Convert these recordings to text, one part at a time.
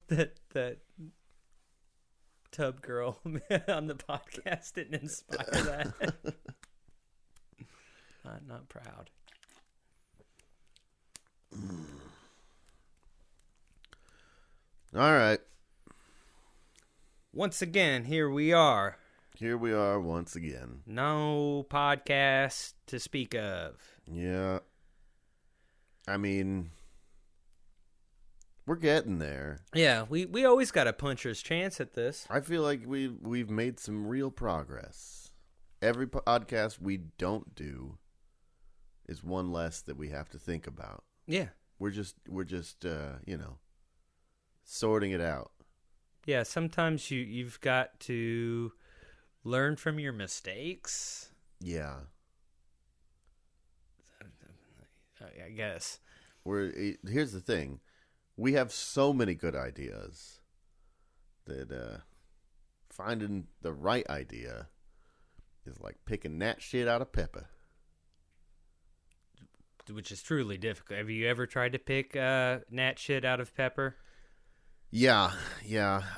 that tub girl on the podcast didn't inspire that. Not proud. All right. Once again, here we are. Here we are once again. No podcast to speak of. Yeah. I mean, we're getting there. Yeah, we always got a puncher's chance at this. I feel like we've made some real progress. Every podcast we don't do is one less that we have to think about. Yeah. We're just sorting it out. Yeah, sometimes you've got to learn from your mistakes. Yeah. I guess. Here's the thing. We have so many good ideas that finding the right idea is like picking that shit out of pepper. Which is truly difficult. Have you ever tried to pick gnat shit out of pepper? Yeah.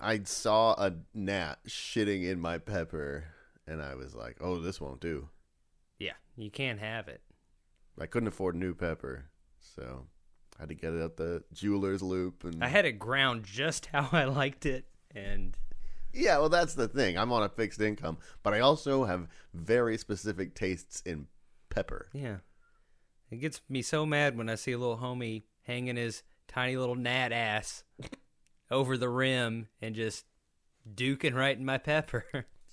I saw a gnat shitting in my pepper, and I was like, oh, this won't do. Yeah, you can't have it. I couldn't afford new pepper, so I had to get it at the jeweler's loop. And I had it ground just how I liked it, and... Yeah, well, that's the thing. I'm on a fixed income, but I also have very specific tastes in pepper. Yeah. It gets me so mad when I see a little homie hanging his tiny little gnat ass over the rim and just duking right in my pepper.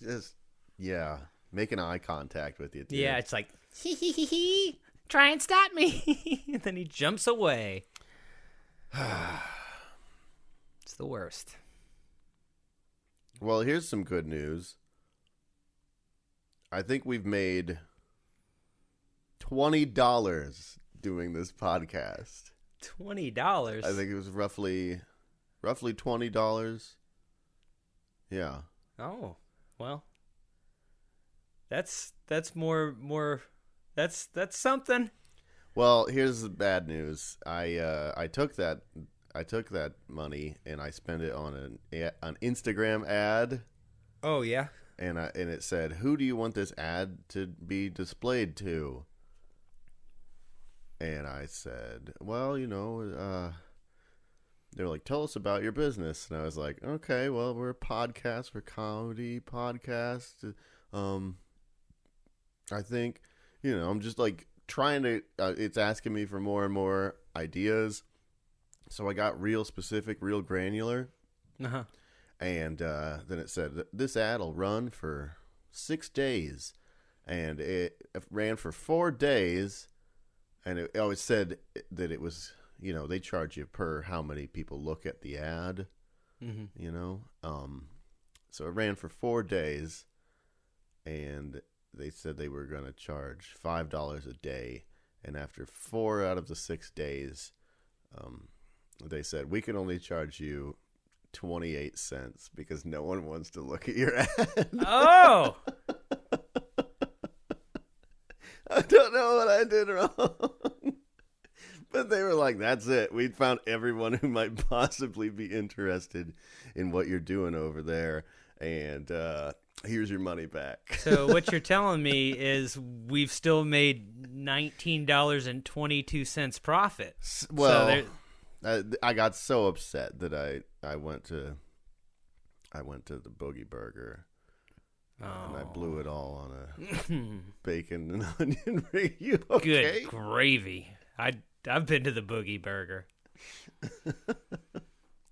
Just, yeah, making eye contact with you, too. Yeah, it's like, hee, try and stop me. And then he jumps away. It's the worst. Well, here's some good news. I think we've made $20 doing this podcast. $20? I think it was roughly $20. Yeah. Oh, well. That's more that's something. Well, here's the bad news. I took that money and I spent it on an Instagram ad. Oh yeah. And it said, "Who do you want this ad to be displayed to?" And I said, "Well, they're like, tell us about your business." And I was like, "Okay, well, we're a podcast, we're a comedy podcast. I think, I'm just like trying to. It's asking me for more and more ideas, so I got real specific, real granular." Uh-huh. And then it said, this ad will run for 6 days. And it ran for 4 days. And it always said that it was, they charge you per how many people look at the ad, So it ran for 4 days. And they said they were going to charge $5 a day. And after 4 out of the 6 days, they said, we can only charge you 28 cents because no one wants to look at your ad. Oh! I don't know what I did wrong. But they were like, that's it. We found everyone who might possibly be interested in what you're doing over there. And here's your money back. So what you're telling me is we've still made $19.22 profit. Well, I got so upset that I went to the Boogie Burger, and I blew it all on a bacon and onion ring. You okay? Good gravy! I've been to the Boogie Burger.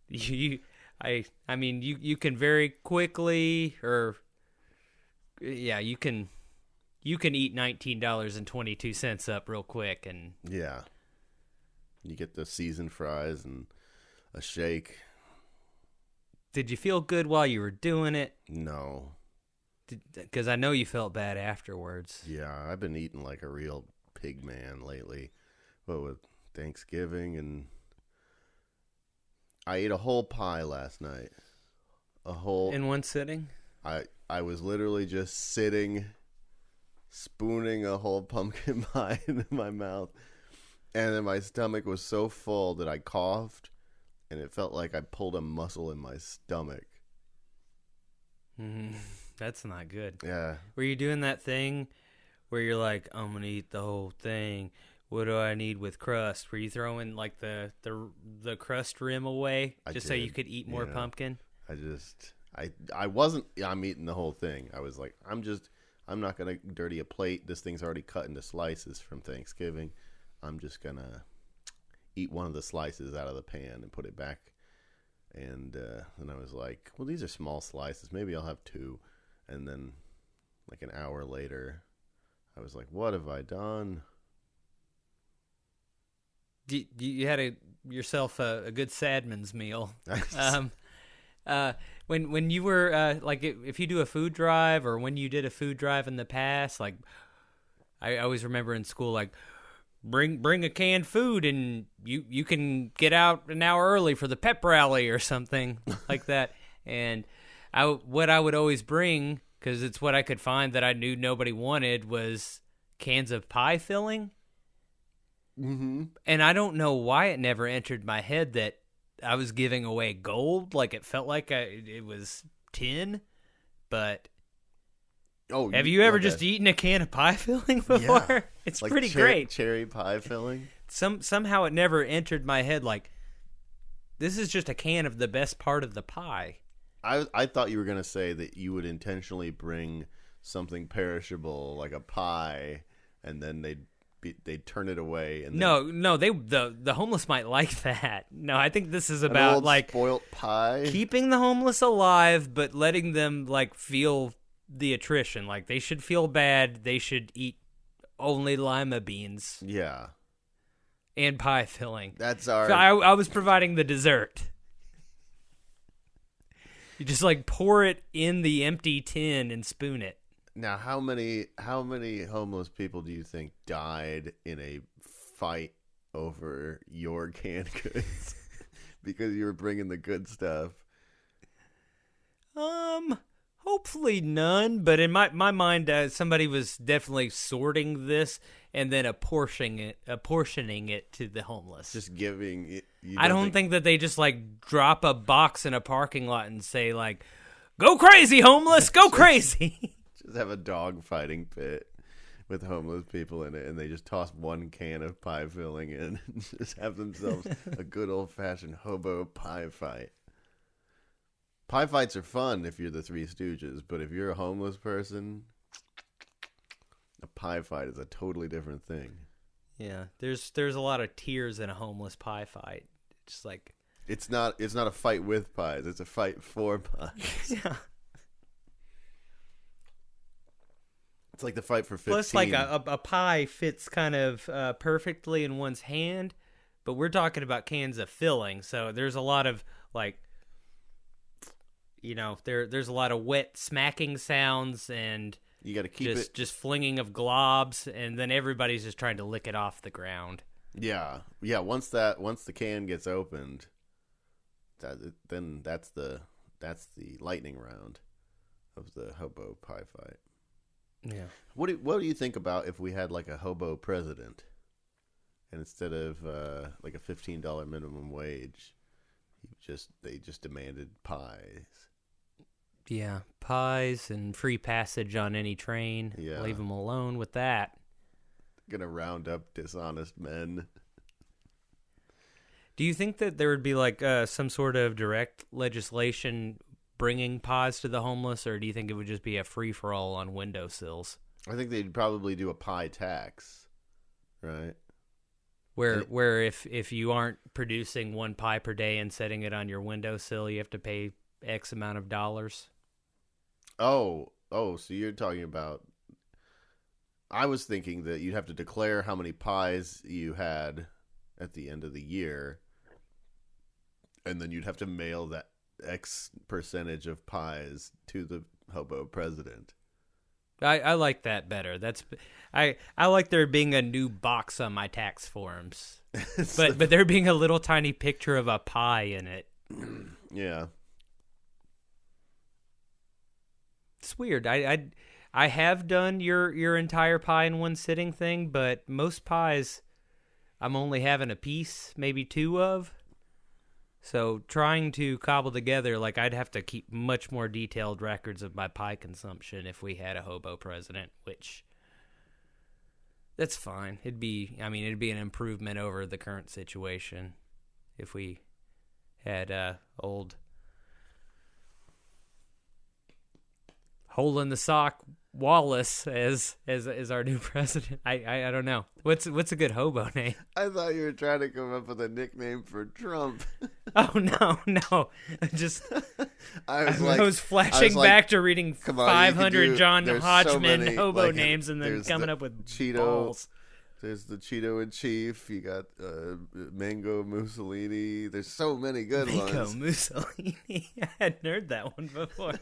You can very quickly, you can eat $19.22 up real quick, and yeah. You get the seasoned fries and a shake. Did you feel good while you were doing it? No. Because I know you felt bad afterwards. Yeah, I've been eating like a real pig man lately. With Thanksgiving, and I ate a whole pie last night. In one sitting? I was literally just sitting, spooning a whole pumpkin pie into my mouth. And then my stomach was so full that I coughed, and it felt like I pulled a muscle in my stomach. That's not good. Yeah. Were you doing that thing where you're like, I'm going to eat the whole thing? What do I need with crust? Were you throwing like the crust rim away so you could eat more pumpkin? I wasn't, I'm eating the whole thing. I was like, I'm not going to dirty a plate. This thing's already cut into slices from Thanksgiving. I'm just going to eat one of the slices out of the pan and put it back. And then I was like, well, these are small slices. Maybe I'll have 2. And then like an hour later, I was like, what have I done? You had yourself a good Sadman's meal. When you were like, if you do a food drive, or when you did a food drive in the past, like I always remember in school, like bring a canned food and you can get out an hour early for the pep rally or something like that. And what I would always bring, because it's what I could find that I knew nobody wanted, was cans of pie filling. Mm-hmm. And I don't know why it never entered my head that I was giving away gold. Like, it felt like it was tin. But have you ever just eaten a can of pie filling before? Yeah. It's like pretty great. Cherry pie filling. Somehow it never entered my head like, this is just a can of the best part of the pie. I thought you were going to say that you would intentionally bring something perishable like a pie, and then they'd turn it away. And no, the homeless might like that. No, I think this is about like spoiled pie, keeping the homeless alive, but letting them like feel the attrition. Like, they should feel bad. They should eat only lima beans. Yeah, and pie filling. That's our. So I was providing the dessert. You just like pour it in the empty tin and spoon it. Now, how many homeless people do you think died in a fight over your canned goods because you were bringing the good stuff? Hopefully none. But in my mind, somebody was definitely sorting this and then apportioning it to the homeless. Just giving it. I don't think that they just like drop a box in a parking lot and say like, "Go crazy, homeless! Go crazy!" Just have a dog fighting pit with homeless people in it, and they just toss one can of pie filling in and just have themselves a good old-fashioned hobo pie fight. Pie fights are fun if you're the Three Stooges, but if you're a homeless person, a pie fight is a totally different thing. Yeah, there's a lot of tears in a homeless pie fight. Just like it's not a fight with pies; it's a fight for pies. Yeah. It's like the fight for 15. Plus, like a pie fits kind of perfectly in one's hand, but we're talking about cans of filling, so there's a lot of like, there's a lot of wet smacking sounds, and you got to keep just flinging of globs, and then everybody's just trying to lick it off the ground. Yeah. Once the can gets opened, then that's the lightning round of the hobo pie fight. Yeah. What do you think about if we had like a hobo president, and instead of like a $15 minimum wage, they just demanded pies? Yeah, pies and free passage on any train. Yeah. Leave them alone with that. Gonna round up dishonest men. Do you think that there would be like some sort of direct legislation bringing pies to the homeless, or do you think it would just be a free-for-all on windowsills? I think they'd probably do a pie tax, right? Where if you aren't producing one pie per day and setting it on your windowsill, you have to pay X amount of dollars. Oh, so you're talking about... I was thinking that you'd have to declare how many pies you had at the end of the year, and then you'd have to mail that X percentage of pies to the hobo president. I like that better. I like there being a new box on my tax forms, but there being a little tiny picture of a pie in it. Yeah, it's weird. I have done your entire pie in one sitting thing, but most pies I'm only having a piece, maybe two of. So trying to cobble together, like, I'd have to keep much more detailed records of my pie consumption if we had a hobo president, which that's fine. It'd be an improvement over the current situation if we had old hole in the sock Wallace as our new president. I don't know. What's a good hobo name? I thought you were trying to come up with a nickname for Trump. Oh no. Just I was flashing back to reading 500 John Hodgman hobo names and then coming up with Cheeto. Balls. There's the Cheeto in Chief. You got Mango Mussolini. There's so many good ones. Mango Mussolini. I hadn't heard that one before.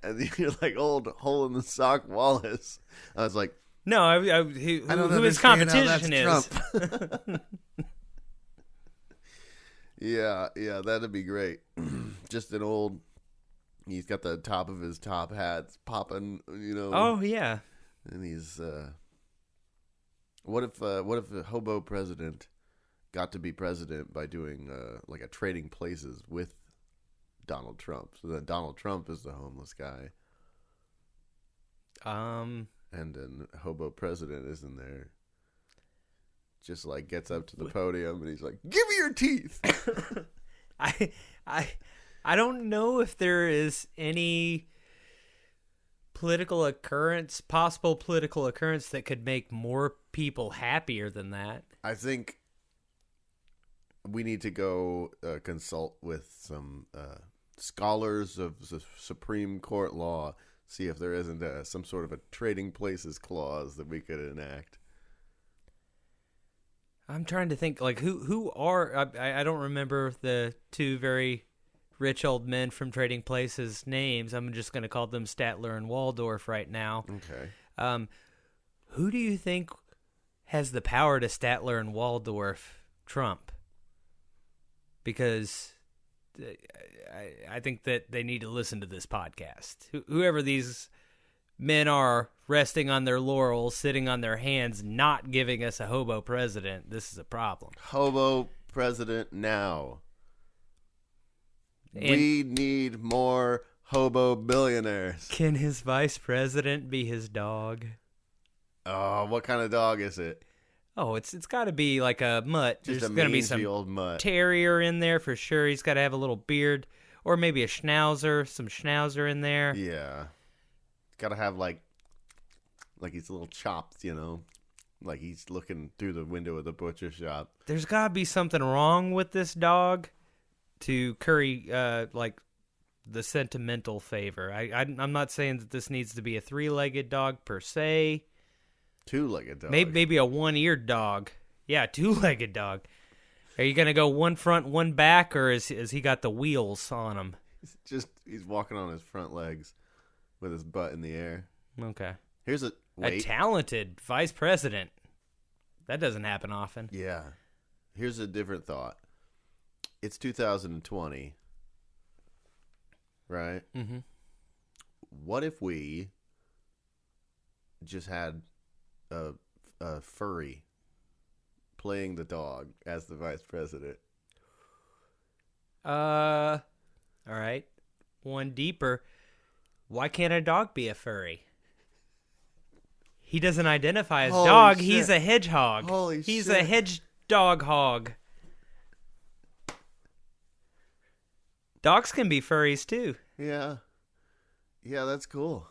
And then you're like old hole in the sock Wallace. I was like, no, who his competition is. Trump. Yeah, that'd be great. Just an old. He's got the top of his top hats popping. Oh yeah. And he's. What if a hobo president got to be president by doing like a trading places with Donald Trump? So then Donald Trump is the homeless guy. And then hobo president is in there. Just like gets up to the podium and he's like, "Give me your teeth." I don't know if there is any possible political occurrence that could make more people happier than that. I think we need to go consult with some scholars of the Supreme Court law, see if there isn't some sort of a trading places clause that we could enact. I'm trying to think, like, who are... I don't remember the two very rich old men from Trading Places names. I'm just going to call them Statler and Waldorf right now. Okay. Who do you think has the power to Statler and Waldorf Trump? Because I think that they need to listen to this podcast. Whoever these men are, resting on their laurels, sitting on their hands, not giving us a hobo president, this is a problem. Hobo President Now. We need more hobo billionaires. Can his vice president be his dog? Oh, what kind of dog is it? Oh, it's got to be like a mutt. Just There's a going to be mangy some old mutt. terrier in there for sure. He's got to have a little beard, or maybe a schnauzer, some schnauzer in there. Yeah, got to have like he's a little chopped, like he's looking through the window of the butcher shop. There's got to be something wrong with this dog to curry like the sentimental favor. I'm not saying that this needs to be a 3-legged dog per se. 2-legged dog. Maybe a 1-eared dog. Yeah, 2-legged dog. Are you gonna go one front, one back, or is he got the wheels on him? He's walking on his front legs with his butt in the air. Okay. Here's a talented vice president. That doesn't happen often. Yeah. Here's a different thought. It's 2020, right? Mm-hmm. What if we just had a furry playing the dog as the vice president? All right. One deeper. Why can't a dog be a furry? He doesn't identify as dog. Shit. He's a hedgehog. He's a hedgehog hog. Dogs can be furries too. Yeah. Yeah, that's cool.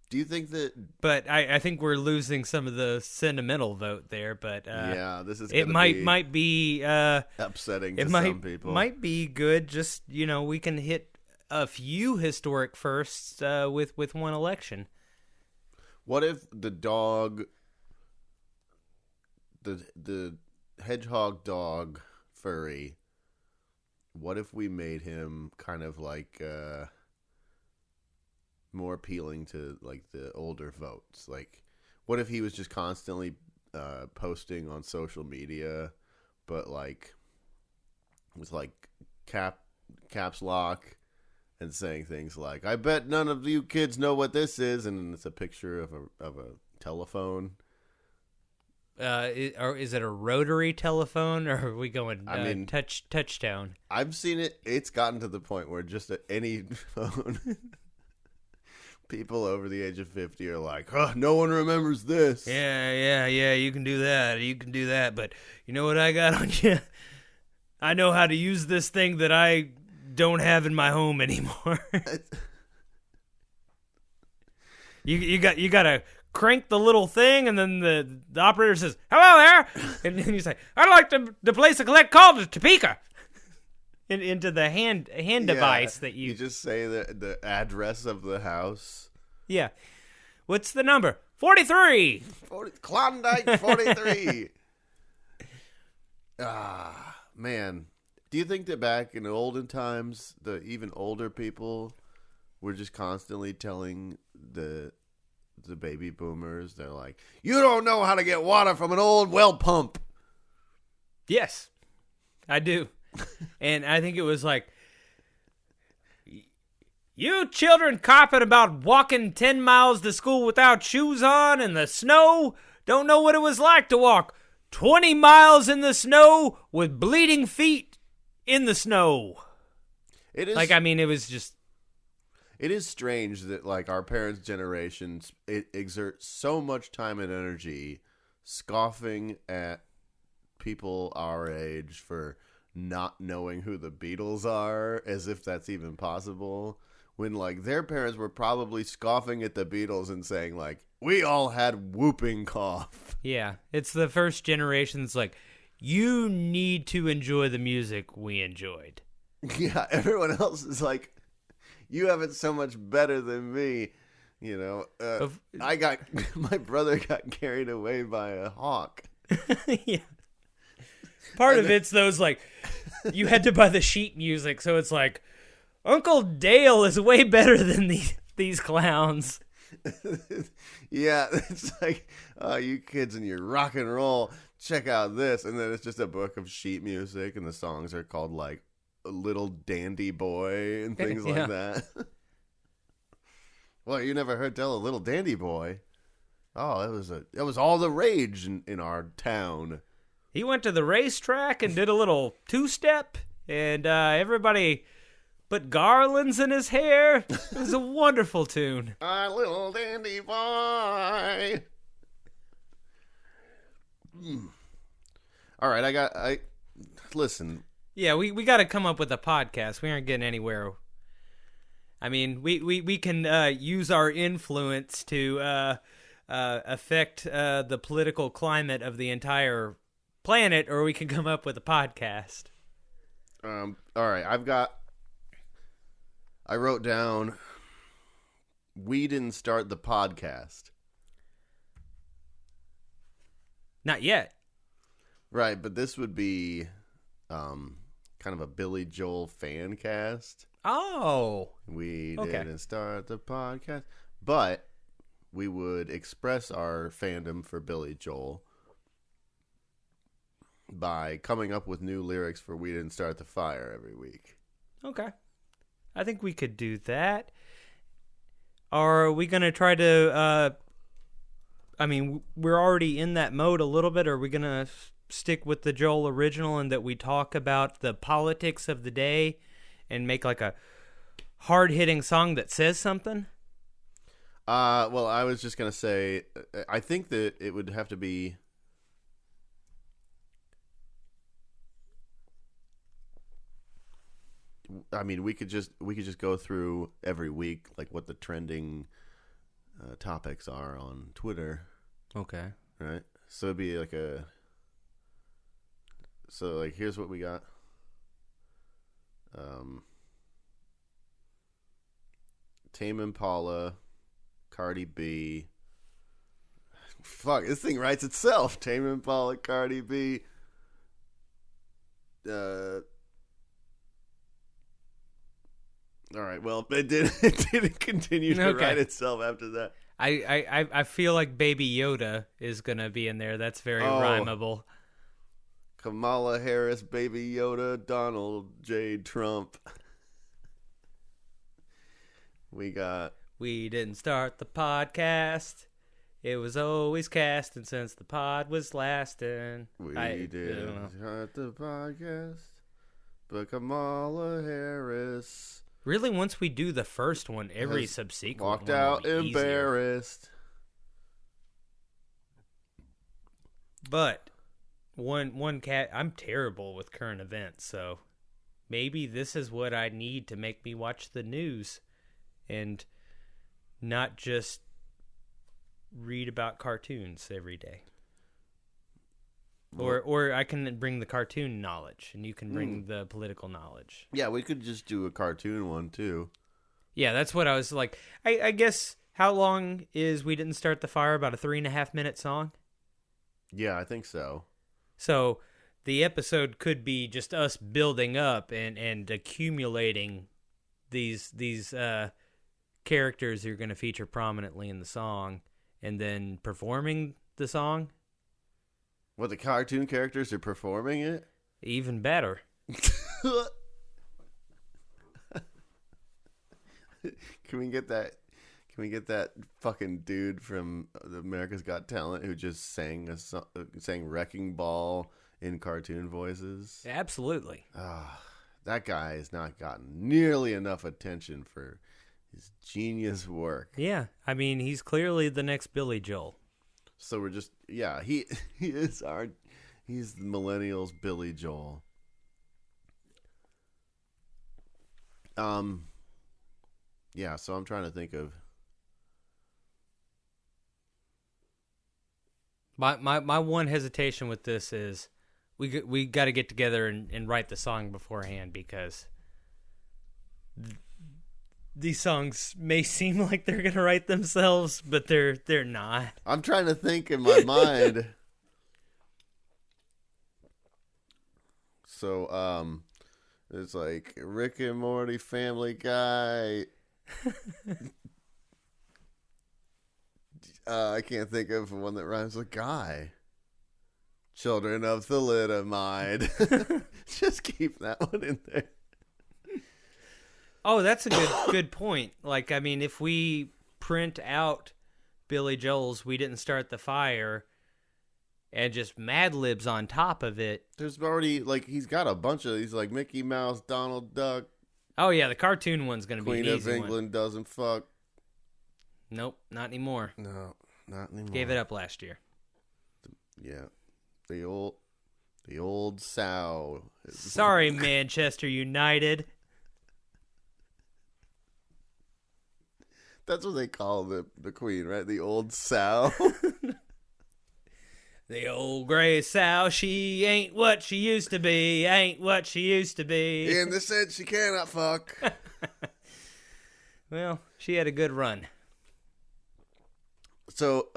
Do you think that... But I think we're losing some of the sentimental vote there, but... yeah, this is... It might be... upsetting to some people. It might be good, just, we can hit a few historic firsts with one election. What if the dog... The hedgehog dog furry... What if we made him kind of like... more appealing to like the older votes? Like, what if he was just constantly posting on social media, but like with like caps lock and saying things like, "I bet none of you kids know what this is," and it's a picture of a telephone. Or is it a rotary telephone, or are we going touchdown? I've seen it. It's gotten to the point where just at any phone, people over the age of 50 are like, "Huh, no one remembers this." Yeah. You can do that. But you know what I got on you? I know how to use this thing that I don't have in my home anymore. You got to crank the little thing, and then the operator says, "Hello there," and then you say, "I'd like to place a collect call to Topeka." Into the hand device that you just say the address of the house. Yeah. What's the number? 43. Klondike 43. Man. Do you think that back in the olden times, the even older people were just constantly telling the baby boomers, they're like, "You don't know how to get water from an old well pump"? Yes, I do. And I think it was like, "You children carping about walking 10 miles to school without shoes on in the snow don't know what it was like to walk 20 miles in the snow with bleeding feet in the snow." It is like, I mean, it was just... It is strange that, like, our parents' generations, it exerts so much time and energy scoffing at people our age for not knowing who the Beatles are, as if that's even possible, when, like, their parents were probably scoffing at the Beatles and saying, like, "We all had whooping cough." Yeah, it's the first generation that's like, you need to enjoy the music we enjoyed. Yeah, everyone else is like, "You have it so much better than me." You know, my brother got carried away by a hawk. Yeah. Part of it's those, like, you had to buy the sheet music, so it's like, Uncle Dale is way better than these clowns. Yeah, it's like, "Oh, you kids and your rock and roll, check out this." And then it's just a book of sheet music, and the songs are called, like, "Little Dandy Boy" and things like that. Well, you never heard tell of Little Dandy Boy? Oh, it was all the rage in our town. He went to the racetrack and did a little two-step, and everybody put garlands in his hair. It was a wonderful tune. Little Dandy Boy. All right, listen. Yeah, we got to come up with a podcast. We aren't getting anywhere. I mean, we can use our influence to affect the political climate of the entire planet, or we can come up with a podcast. All right, I wrote down, "We didn't start the podcast." Not yet. Right, but this would be kind of a Billy Joel fan cast. Oh. We didn't start the podcast. But we would express our fandom for Billy Joel by coming up with new lyrics for "We Didn't Start the Fire" every week. Okay. I think we could do that. Are we going to try to... I mean, we're already in that mode a little bit. Are we going to stick with the Joel original and that we talk about the politics of the day and make like a hard-hitting song that says something? Well, I was just going to say, I think that it would have to be... I mean, we could just go through every week, like, what the trending topics are on Twitter. Okay. Right? So it'd be like here's what we got. Tame Impala, Cardi B. Fuck, this thing writes itself. Tame Impala, Cardi B. All right, well, it didn't continue to write itself after that. I feel like Baby Yoda is going to be in there. That's very rhymable. Kamala Harris, Baby Yoda, Donald J. Trump. We didn't start the podcast. It was always casting since the pod was lasting. We did start the podcast, but Kamala Harris really, once we do the first one, every subsequent walked one out will be embarrassed. easier. But one cat, I'm terrible with current events, so maybe this is what I need to make me watch the news and not just read about cartoons every day. Or I can bring the cartoon knowledge, and you can bring the political knowledge. Yeah, we could just do a cartoon one, too. Yeah, that's what I was like. I guess, how long is We Didn't Start the Fire? About a 3.5-minute song? Yeah, I think so. So the episode could be just us building up and accumulating these characters who are going to feature prominently in the song, and then performing the song. What, the cartoon characters are performing it? Even better. Can we get that? Can we get that fucking dude from America's Got Talent who just sang Wrecking Ball in cartoon voices? Absolutely. That guy has not gotten nearly enough attention for his genius work. Yeah, I mean, he's clearly the next Billy Joel. So we're just, yeah, he's the millennials' Billy Joel. Yeah, so I'm trying to think of. My one hesitation with this is we got to get together and write the song beforehand, because these songs may seem like they're gonna write themselves, but they're not. I'm trying to think in my mind. So it's like Rick and Morty, Family Guy. I can't think of one that rhymes with guy. Children of thalidomide. Just keep that one in there. Oh, that's a good point. Like, I mean, if we print out Billy Joel's "We Didn't Start the Fire" and just Mad Libs on top of it. There's already, like, he's got a bunch of these, like Mickey Mouse, Donald Duck. Oh, yeah, the cartoon one's going to be an easy one. Queen of England doesn't fuck. Nope, not anymore. No, not anymore. Gave it up last year. Yeah. The old sow. Sorry, Manchester United. That's what they call the queen, right? The old sow. The old gray sow, she ain't what she used to be, ain't what she used to be. In the sense she cannot fuck. Well, she had a good run. So,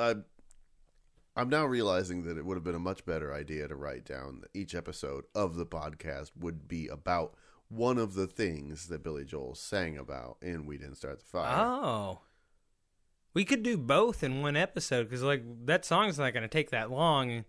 I'm now realizing that it would have been a much better idea to write down that each episode of the podcast would be about one of the things that Billy Joel sang about in We Didn't Start the Fire. Oh. We could do both in one episode, because, like, that song's not going to take that long.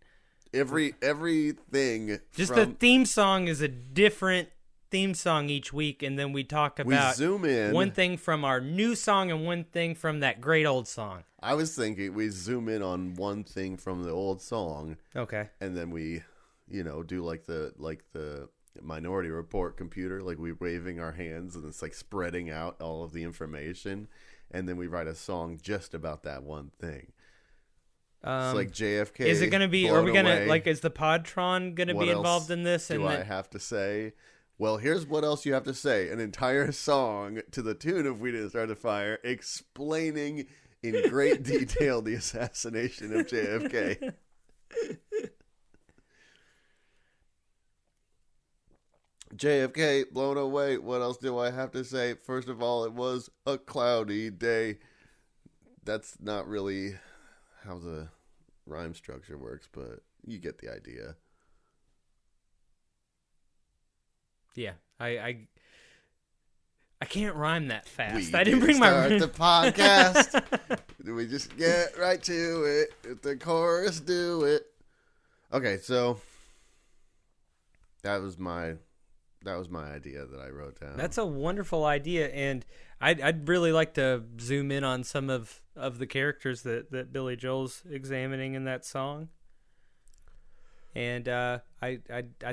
Everything. Just the theme song is a different theme song each week, and then we talk about we zoom in. One thing from our new song and one thing from that great old song. I was thinking we zoom in on one thing from the old song. Okay. And then we, do like the Minority Report computer, like we waving our hands and it's like spreading out all of the information. And then we write a song just about that one thing. It's like JFK. Is it going to be, are we going to, like, is the Podtron going to be involved in this? Do I have to say? Well, here's what else you have to say. An entire song to the tune of We Didn't Start the Fire, explaining in great detail the assassination of JFK. JFK blown away. What else do I have to say? First of all, it was a cloudy day. That's not really how the rhyme structure works, but you get the idea. Yeah, I can't rhyme that fast. We I didn't bring my start the podcast. We just get right to it. If the chorus do it. Okay, so that was That was my idea that I wrote down. That's a wonderful idea, and I'd really like to zoom in on some of the characters that Billy Joel's examining in that song. And I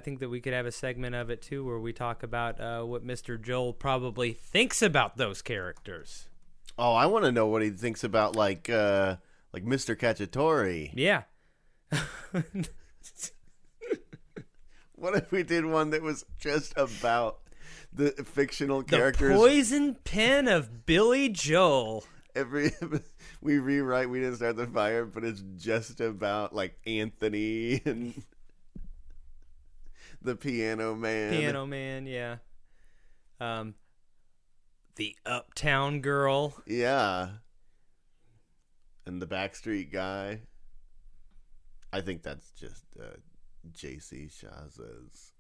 think that we could have a segment of it too, where we talk about what Mr. Joel probably thinks about those characters. Oh, I want to know what he thinks about like Mr. Cacciatore. Yeah. What if we did one that was just about the fictional characters? The poison pen of Billy Joel. We rewrite We Didn't Start the Fire, but it's just about like Anthony and the Piano Man. Piano Man, yeah. The Uptown Girl. Yeah. And the Backstreet Guy. I think that's just J.C. Chazes.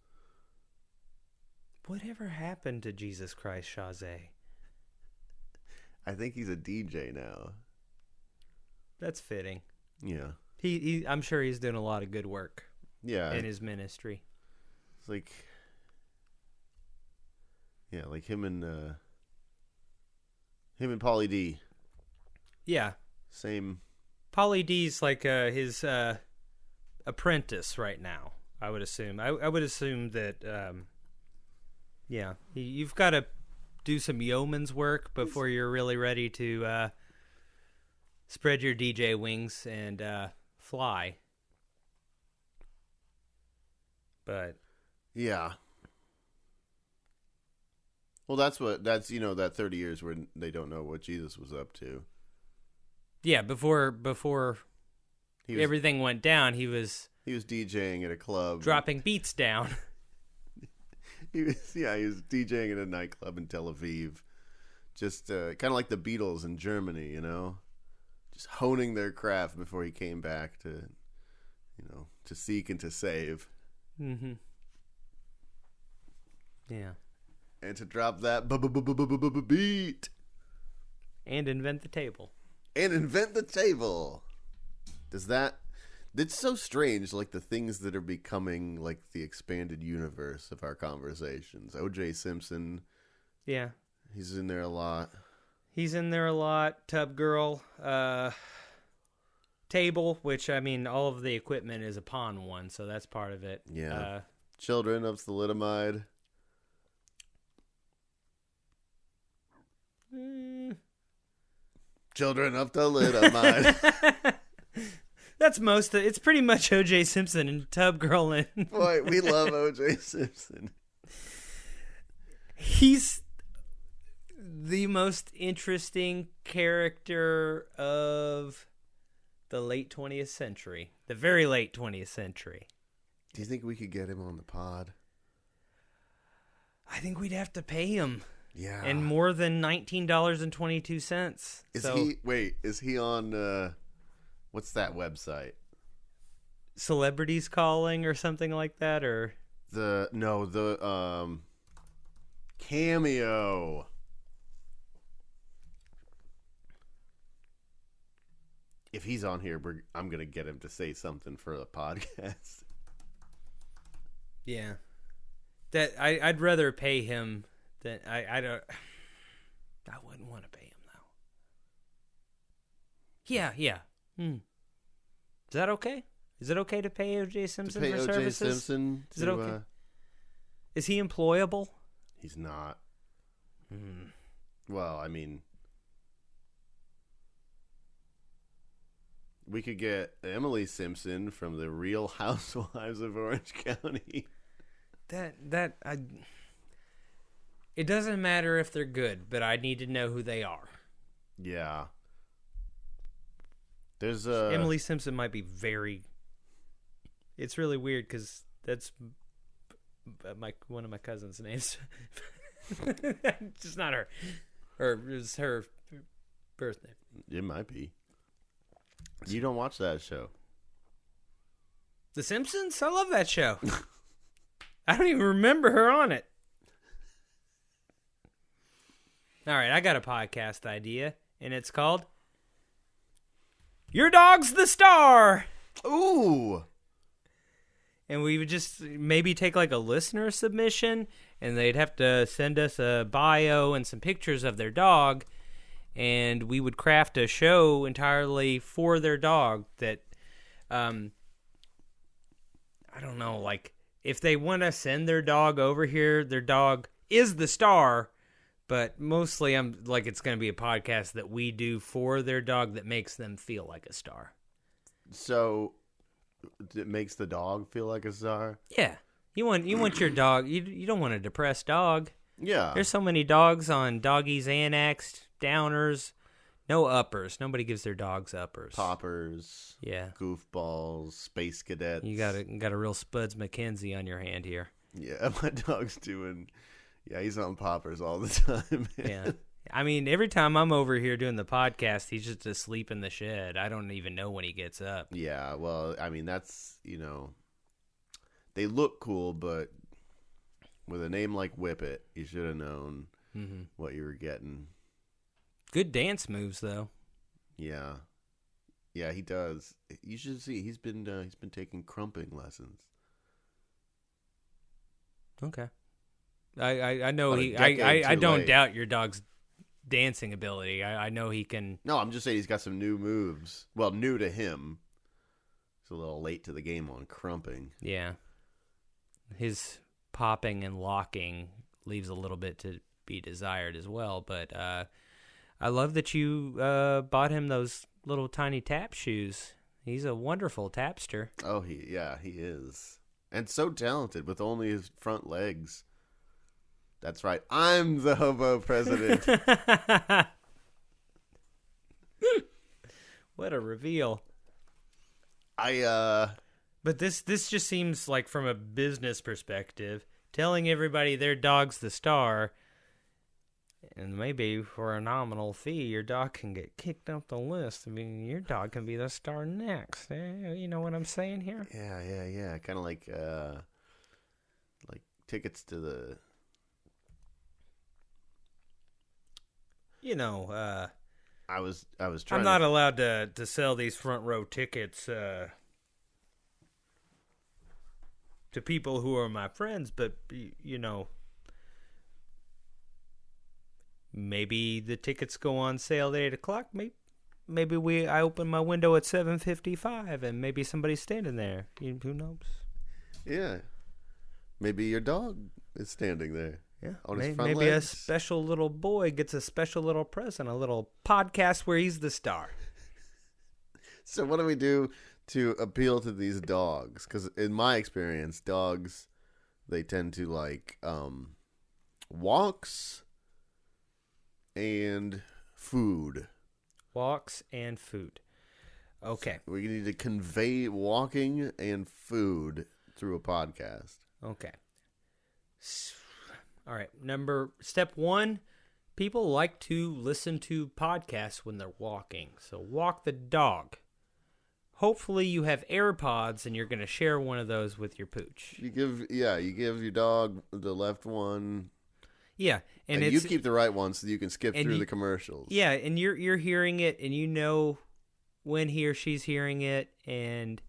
Whatever happened to Jesus Christ Chazé? I think he's a DJ now. That's fitting. Yeah. I'm sure he's doing a lot of good work. Yeah. In his ministry. It's like, yeah, like him and Pauly D. Yeah. Same. Pauly D's like his apprentice right now, I would assume. I would assume that, yeah, you've got to do some yeoman's work before you're really ready to spread your DJ wings and fly. But yeah. Well, that's that 30 years where they don't know what Jesus was up to. Yeah, before everything went down, he was DJing at a club, dropping beats down. he was DJing at a nightclub in Tel Aviv, just kind of like the Beatles in Germany, just honing their craft before he came back to seek and to save. Mm-hmm. Yeah. And to drop that beat. And invent the table. It's so strange, like the things that are becoming like the expanded universe of our conversations. O.J. Simpson. Yeah. He's in there a lot. Tub Girl. Table, which, I mean, all of the equipment is upon one, so that's part of it. Yeah. Children of Thalidomide. Children of Thalidomide. It's pretty much O.J. Simpson and Tub Girl. And boy, we love O.J. Simpson. He's the most interesting character of the late 20th century. The very late 20th century. Do you think we could get him on the pod? I think we'd have to pay him. Yeah. And more than $19.22. Is he on what's that website? Celebrities Calling or something like that, or the Cameo. If he's on here, I'm gonna get him to say something for the podcast. Yeah, that I'd rather pay him than I wouldn't want to pay him though. Yeah. Is that okay? Is it okay to pay O.J. Simpson for services? Simpson Is it okay? Is he employable? He's not. Well, I mean, we could get Emily Simpson from the Real Housewives of Orange County. It doesn't matter if they're good, but I need to know who they are. Yeah. There's Emily Simpson might be very. It's really weird because that's one of my cousin's names. Just not her. Or it was her birth name. It might be. You don't watch that show. The Simpsons? I love that show. I don't even remember her on it. All right, I got a podcast idea, and it's called Your Dog's the Star. Ooh. and we would just maybe take like a listener submission, and they'd have to send us a bio and some pictures of their dog, and we would craft a show entirely for their dog that, I don't know, like, if they want to send their dog over here, their dog is the star, but mostly I'm like, it's going to be a podcast that we do for their dog that makes them feel like a star. So it makes the dog feel like a star? Yeah. You want your dog, you don't want a depressed dog. Yeah. There's so many dogs on Doggies Xanax, downers, no uppers. Nobody gives their dogs uppers. Poppers. Yeah. Goofballs. Space cadets. You got a real Spuds McKenzie on your hand here. Yeah, my dog's doing... Yeah, he's on poppers all the time, man. Yeah. I mean, every time I'm over here doing the podcast, he's just asleep in the shed. I don't even know when he gets up. Yeah, well, I mean, that's, they look cool, but with a name like Whippet, you should have known what you were getting. Good dance moves, though. Yeah. Yeah, he does. You should see, he's been taking crumping lessons. Okay. I know I don't doubt your dog's dancing ability. I know he can. No, I'm just saying he's got some new moves. Well, new to him. He's a little late to the game on crumping. Yeah. His popping and locking leaves a little bit to be desired as well. But I love that you bought him those little tiny tap shoes. He's a wonderful tapster. Oh, he is. And so talented with only his front legs. That's right. I'm the Hobo President. What a reveal. But this just seems like, from a business perspective, telling everybody their dog's the star, and maybe for a nominal fee, your dog can get kicked off the list. I mean, your dog can be the star next. You know what I'm saying here? Yeah. Kind of like tickets to the... I was trying. I'm not allowed to sell these front row tickets to people who are my friends, but maybe the tickets go on sale at 8:00. Maybe I open my window at 7:55, and maybe somebody's standing there. Who knows? Yeah, maybe your dog is standing there. Yeah, on his front maybe legs. A special little boy gets a special little present, a little podcast where he's the star. So what do we do to appeal to these dogs? Because in my experience, dogs, they tend to like walks and food. Walks and food. Okay. So we need to convey walking and food through a podcast. Okay. All right. Step 1, people like to listen to podcasts when they're walking. So walk the dog. Hopefully you have AirPods and you're going to share one of those with your pooch. You give your dog the left one. Yeah, and you keep the right one so you can skip through the commercials. Yeah, and you're hearing it, and you know when he or she's hearing it, and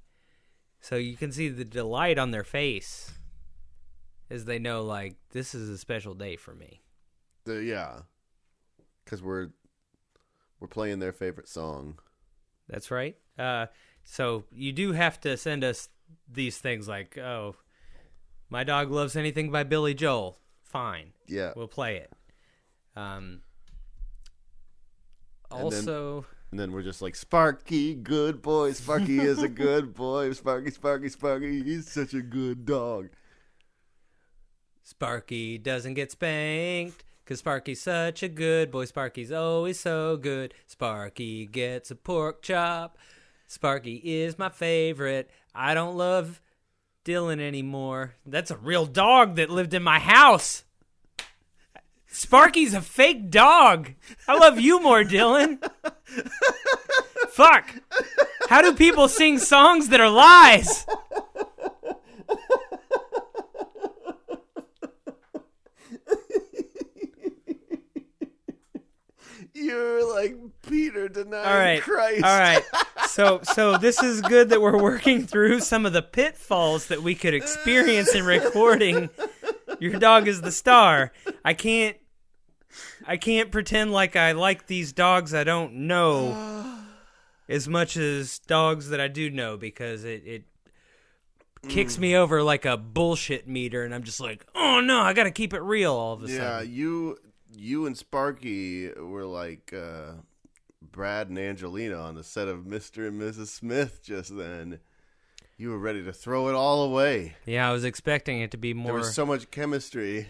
so you can see the delight on their face as they know, like, this is a special day for me. Yeah, because we're playing their favorite song. That's right. So you do have to send us these things like, oh, my dog loves anything by Billy Joel. Fine. Yeah. We'll play it. And then we're just like, Sparky, good boy. Sparky is a good boy. Sparky, he's such a good dog. Sparky doesn't get spanked, 'cause Sparky's such a good boy. Sparky's always so good. Sparky gets a pork chop. Sparky is my favorite. I don't love Dylan anymore. That's a real dog that lived in my house. Sparky's a fake dog. I love you more, Dylan. Fuck. How do people sing songs that are lies? You're like Peter denying Christ. All right. So this is good that we're working through some of the pitfalls that we could experience in recording Your Dog is the Star. I can't pretend like I like these dogs I don't know as much as dogs that I do know, because it kicks me over like a bullshit meter, and I'm just like, oh no, I gotta keep it real all of a sudden. Yeah, you and Sparky were like Brad and Angelina on the set of Mr. and Mrs. Smith just then. You were ready to throw it all away. Yeah, I was expecting it to be more... There was so much chemistry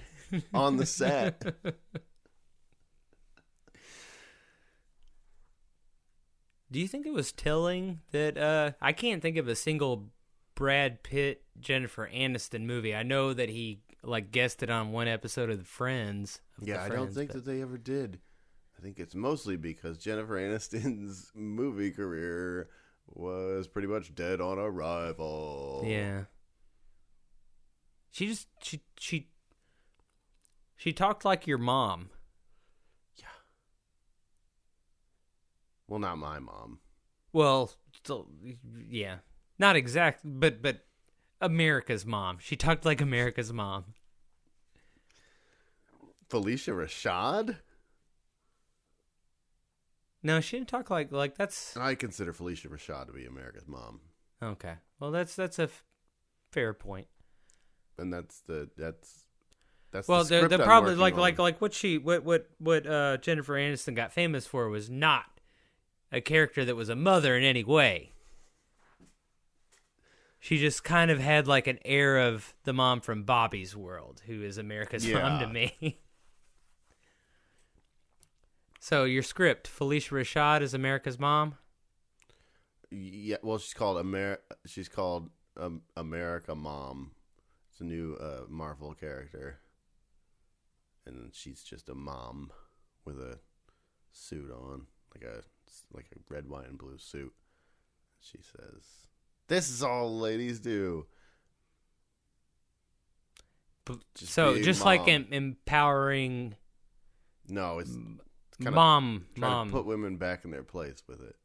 on the set. Do you think it was telling that... I can't think of a single Brad Pitt, Jennifer Aniston movie. I know that he guested on one episode of The Friends. I don't think that they ever did. I think it's mostly because Jennifer Aniston's movie career was pretty much dead on arrival. Yeah. She talked like your mom. Yeah. Well, not my mom. Well, still, yeah. Not exact, but America's mom. She talked like America's mom. Felicia Rashad? No, she didn't talk like that's... I consider Felicia Rashad to be America's mom. Okay. Well, that's a fair point. And that's well, the script they're I'm probably working like on. what Jennifer Aniston got famous for was not a character that was a mother in any way. She just kind of had like an air of the mom from Bobby's World, who is America's mom to me. So your script, Felicia Rashad is America's mom? Yeah, well, she's called America Mom. It's a new Marvel character, and she's just a mom with a suit on, like a red, white, and blue suit. She says, "This is all ladies do." Just like empowering. No, it's kind mom. to put women back in their place with it.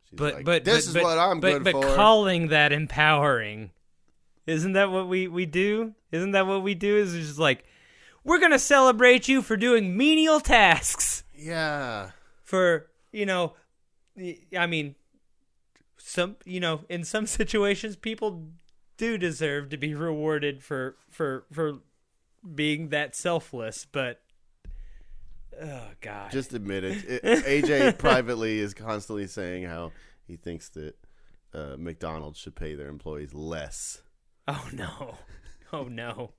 She's but this is what I'm good for. But calling that empowering, isn't that what we do? Isn't that what we do? Is just like, we're gonna celebrate you for doing menial tasks. Yeah. For I mean, in some situations, people do deserve to be rewarded for being that selfless, but. Oh, God. Just admit it. AJ privately is constantly saying how he thinks that McDonald's should pay their employees less. Oh, no. Oh, no.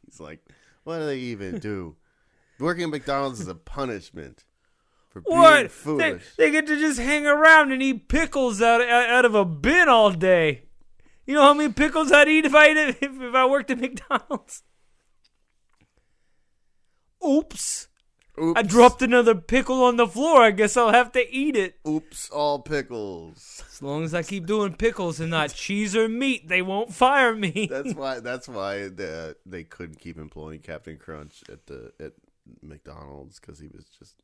He's like, what do they even do? Working at McDonald's is a punishment for being foolish. They get to just hang around and eat pickles out of a bin all day. You know how many pickles I'd eat if I worked at McDonald's? Oops. I dropped another pickle on the floor. I guess I'll have to eat it. Oops, all pickles. As long as I keep doing pickles and not cheese or meat, they won't fire me. That's why they couldn't keep employing Captain Crunch at McDonald's, because he was just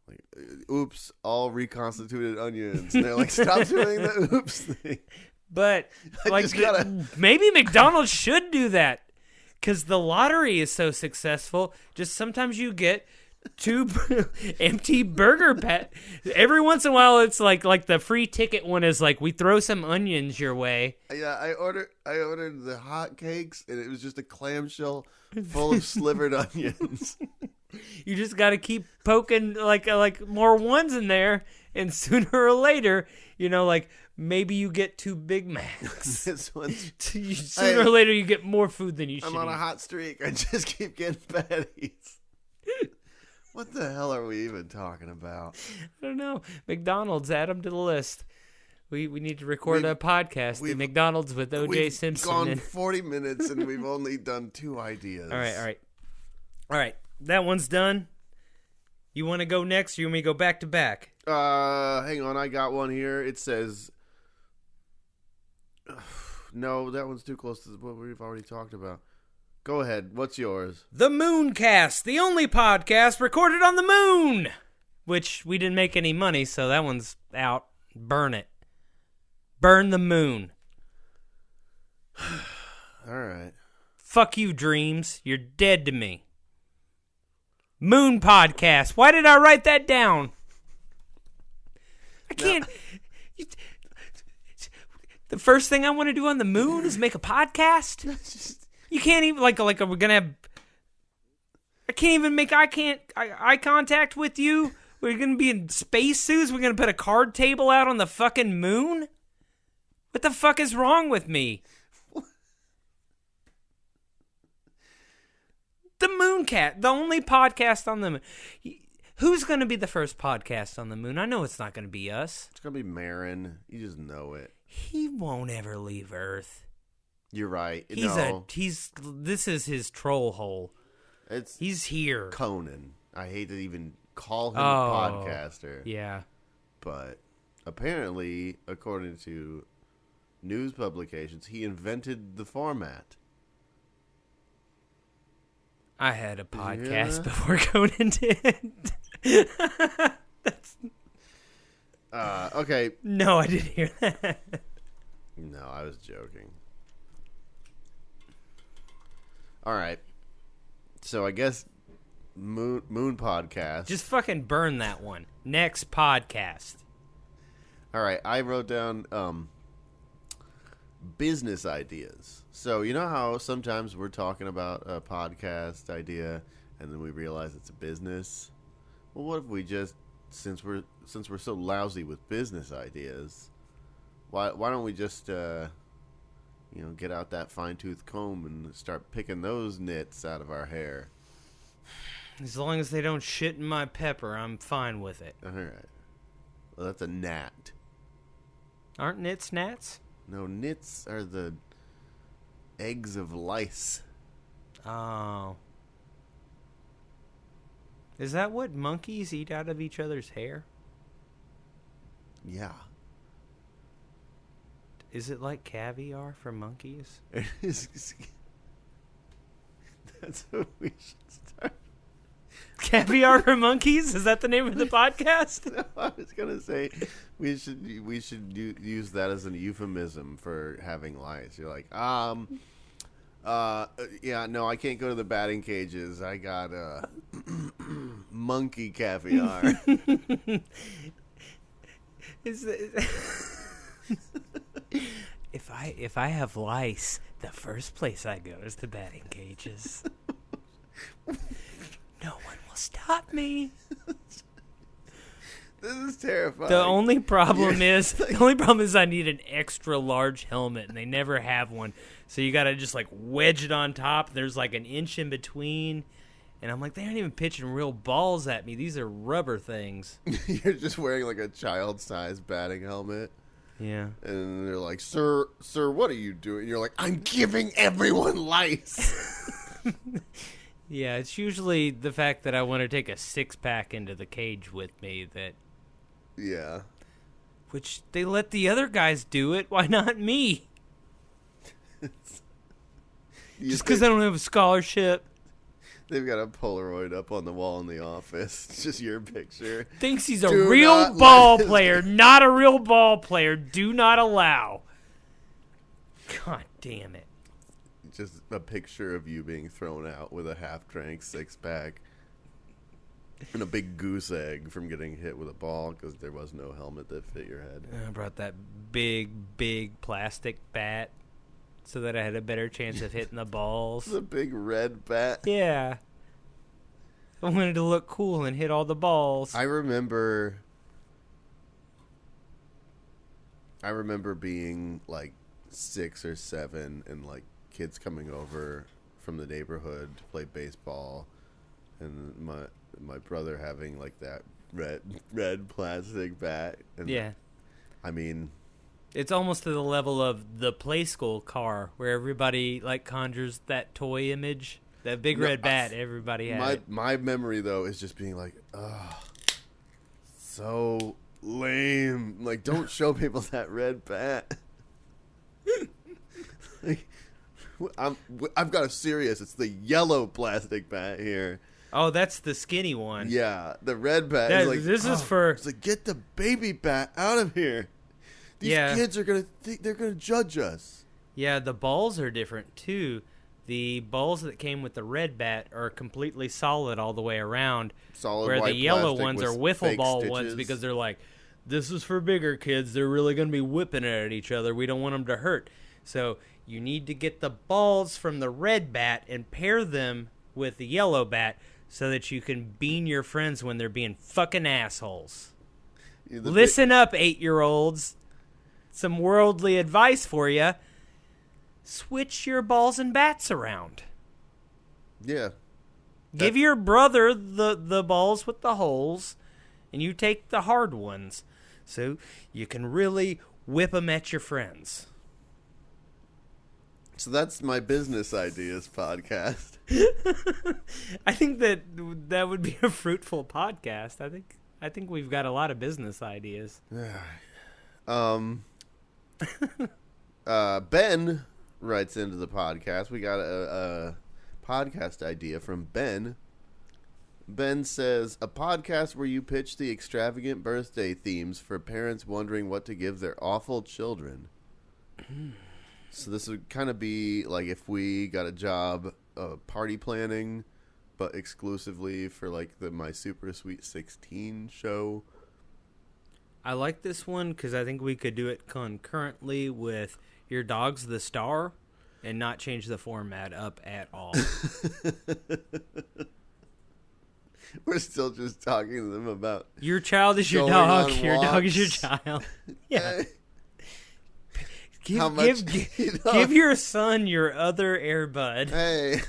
like, oops, all reconstituted onions. And they're like, stop doing the oops thing. But maybe McDonald's should do that. Because the lottery is so successful, just sometimes you get 2 empty burger pat. Every once in a while, it's like the free ticket one is like, we throw some onions your way. Yeah, I ordered the hot cakes, and it was just a clamshell full of slivered onions. You just got to keep poking like more ones in there, and sooner or later, maybe you get 2 Big Macs. Sooner or later, you get more food than you should. I'm on a hot streak. I just keep getting patties. What the hell are we even talking about? I don't know. McDonald's, add them to the list. We need to record a podcast at McDonald's with O.J. Simpson. We've gone 40 minutes and we've only done 2 ideas. All right. That one's done. You want to go next, or you want me to go back to back? Hang on. I got one here. It says... No, that one's too close to what we've already talked about. Go ahead. What's yours? The Mooncast, the only podcast recorded on the moon. Which we didn't make any money, so that one's out. Burn it. Burn the moon. All right. Fuck you, dreams. You're dead to me. Moon podcast. Why did I write that down? I can't. No. The first thing I want to do on the moon is make a podcast. You can't even like we're gonna have. I can't even make eye contact with you. We're gonna be in spacesuits. We're gonna put a card table out on the fucking moon. What the fuck is wrong with me? The Mooncast, the only podcast on the moon. Who's going to be the first podcast on the moon? I know it's not going to be us. It's going to be Marin. You just know it. He won't ever leave Earth. You're right. This is his troll hole. He's here. Conan. I hate to even call him a podcaster. Yeah. But apparently, according to news publications, he invented the format. I had a podcast before Conan did. Okay. No, I didn't hear that. No, I was joking. All right. So I guess Moon podcast. Just fucking burn that one. Next podcast. All right. I wrote down business ideas. So you know how sometimes we're talking about a podcast idea and then we realize it's a business? Well, what if we just since we're so lousy with business ideas, why don't we just get out that fine-tooth comb and start picking those nits out of our hair? As long as they don't shit in my pepper, I'm fine with it. All right. Well, that's a gnat. Aren't nits gnats? No, nits are the eggs of lice. Oh. Is that what monkeys eat out of each other's hair? Yeah. Is it like caviar for monkeys? It is. That's what we should start. Caviar for monkeys? Is that the name of the podcast? No, I was gonna say we should use that as an euphemism for having lice. You're like, yeah, no, I can't go to the batting cages. I got monkey caviar. If I have lice, the first place I go is the batting cages. No one will stop me. This is terrifying. The only problem is I need an extra large helmet, and they never have one. So you gotta just like wedge it on top. There's like an inch in between, and I'm like, they aren't even pitching real balls at me. These are rubber things. You're just wearing like a child-sized batting helmet. Yeah. And they're like, sir, what are you doing? You're like, I'm giving everyone lice. Yeah, it's usually the fact that I want to take a six-pack into the cage with me that... Yeah. Which, they let the other guys do it. Why not me? Just because I don't have a scholarship. They've got a Polaroid up on the wall in the office. It's just your picture. Thinks he's a real ball player. Not a real ball player. Do not allow. God damn it. Just a picture of you being thrown out with a half-drank six-pack and a big goose egg from getting hit with a ball because there was no helmet that fit your head. I brought that big plastic bat so that I had a better chance of hitting the balls. The big red bat? Yeah. I wanted to look cool and hit all the balls. I remember being like 6 or 7 and like kids coming over from the neighborhood to play baseball, and my brother having like that red plastic bat. And yeah, I mean, it's almost to the level of the play school car where everybody like conjures that toy image, that big red bat. Everybody had my memory though is just being like, oh, so lame. Like, don't show people that red bat. Like, I've got a serious. It's the yellow plastic bat here. Oh, that's the skinny one. Yeah, the red bat. Is like, this is for. It's like, get the baby bat out of here. These kids are gonna think they're gonna judge us. Yeah, the balls are different too. The balls that came with the red bat are completely solid all the way around. Solid where white the yellow plastic ones with are wiffle ball stitches. ones because they're like, this is for bigger kids. They're really going to be whipping it at each other. We don't want them to hurt. So you need to get the balls from the red bat and pair them with the yellow bat so that you can bean your friends when they're being fucking assholes. Listen up, 8-year-olds. Some worldly advice for you. Switch your balls and bats around. Yeah. Give your brother the balls with the holes, and you take the hard ones, so you can really whip them at your friends. So that's my business ideas podcast. I think that would be a fruitful podcast. I think we've got a lot of business ideas. Ben writes into the podcast. We got a podcast idea from Ben. Ben says, a podcast where you pitch the extravagant birthday themes for parents wondering what to give their awful children. So this would kind of be like if we got a job party planning, but exclusively for like the My Super Sweet 16 show. I like this one because I think we could do it concurrently with Your Dog's the Star and not change the format up at all. We're still just talking to them about your child is your dog. Your dog is your child. Yeah. Give your son your other Airbud. Hey,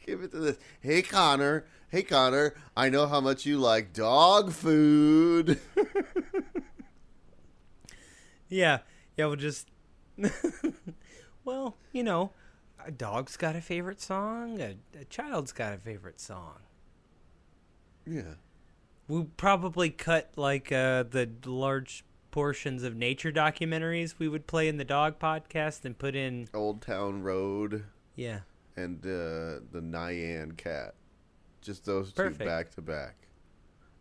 give it to this. Hey, Connor. I know how much you like dog food. Yeah. We'll just... Well, you know, a dog's got a favorite song. A child's got a favorite song. Yeah. We'll probably cut, like, the large portions of nature documentaries we would play in the dog podcast and put in... Old Town Road. Yeah. And the Nyan Cat. Just those Perfect. Two back to back.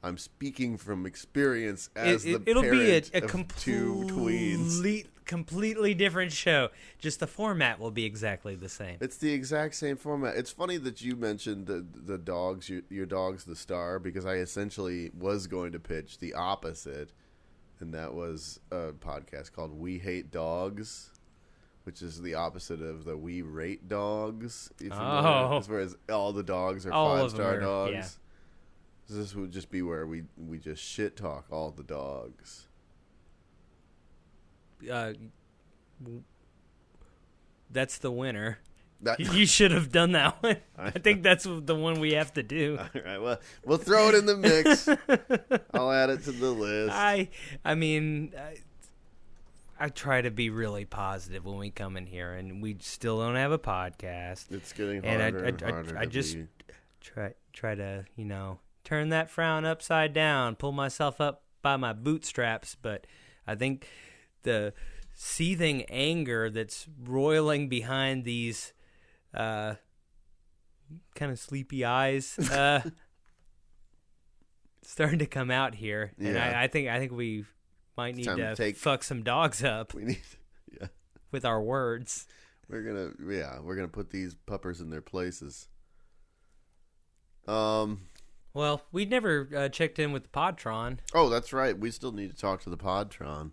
I'm speaking from experience as it'll be a of two tweens. Completely different show. Just the format will be exactly the same. It's the exact same format. It's funny that you mentioned the dogs, your dog's the star, because I essentially was going to pitch the opposite, and that was a podcast called We Hate Dogs, which is the opposite of the We Rate Dogs. If you know it, whereas all the dogs are 5-star dogs. Yeah. This would just be where we just shit talk all the dogs. That's the winner. You should have done that one. I think that's the one we have to do. All right, well, we'll throw it in the mix. I'll add it to the list. I mean, I try to be really positive when we come in here, and we still don't have a podcast. It's getting harder and harder. I just try to, turn that frown upside down, pull myself up by my bootstraps, but I think the seething anger that's roiling behind these kind of sleepy eyes starting to come out here. Yeah. And I think we might need to fuck some dogs up. We need, with our words. We're gonna put these puppers in their places. Well, we'd never checked in with the Podtron. Oh, that's right. We still need to talk to the Podtron.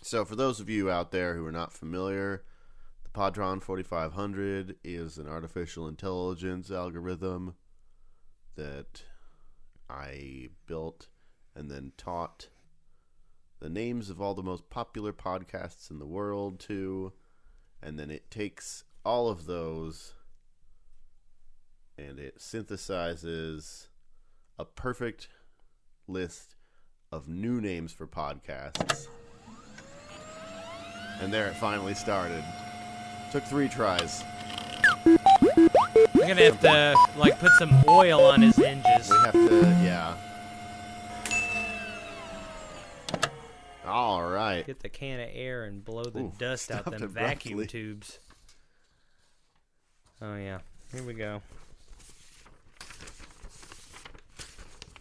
So for those of you out there who are not familiar, the Podtron 4500 is an artificial intelligence algorithm that I built and then taught the names of all the most popular podcasts in the world to, and then it takes all of those and it synthesizes a perfect list of new names for podcasts. And there it finally started. Took 3 tries. We're gonna have to, put some oil on his hinges. We have to, yeah. All right. Get the can of air and blow the dust out them vacuum tubes. Oh, yeah. Here we go.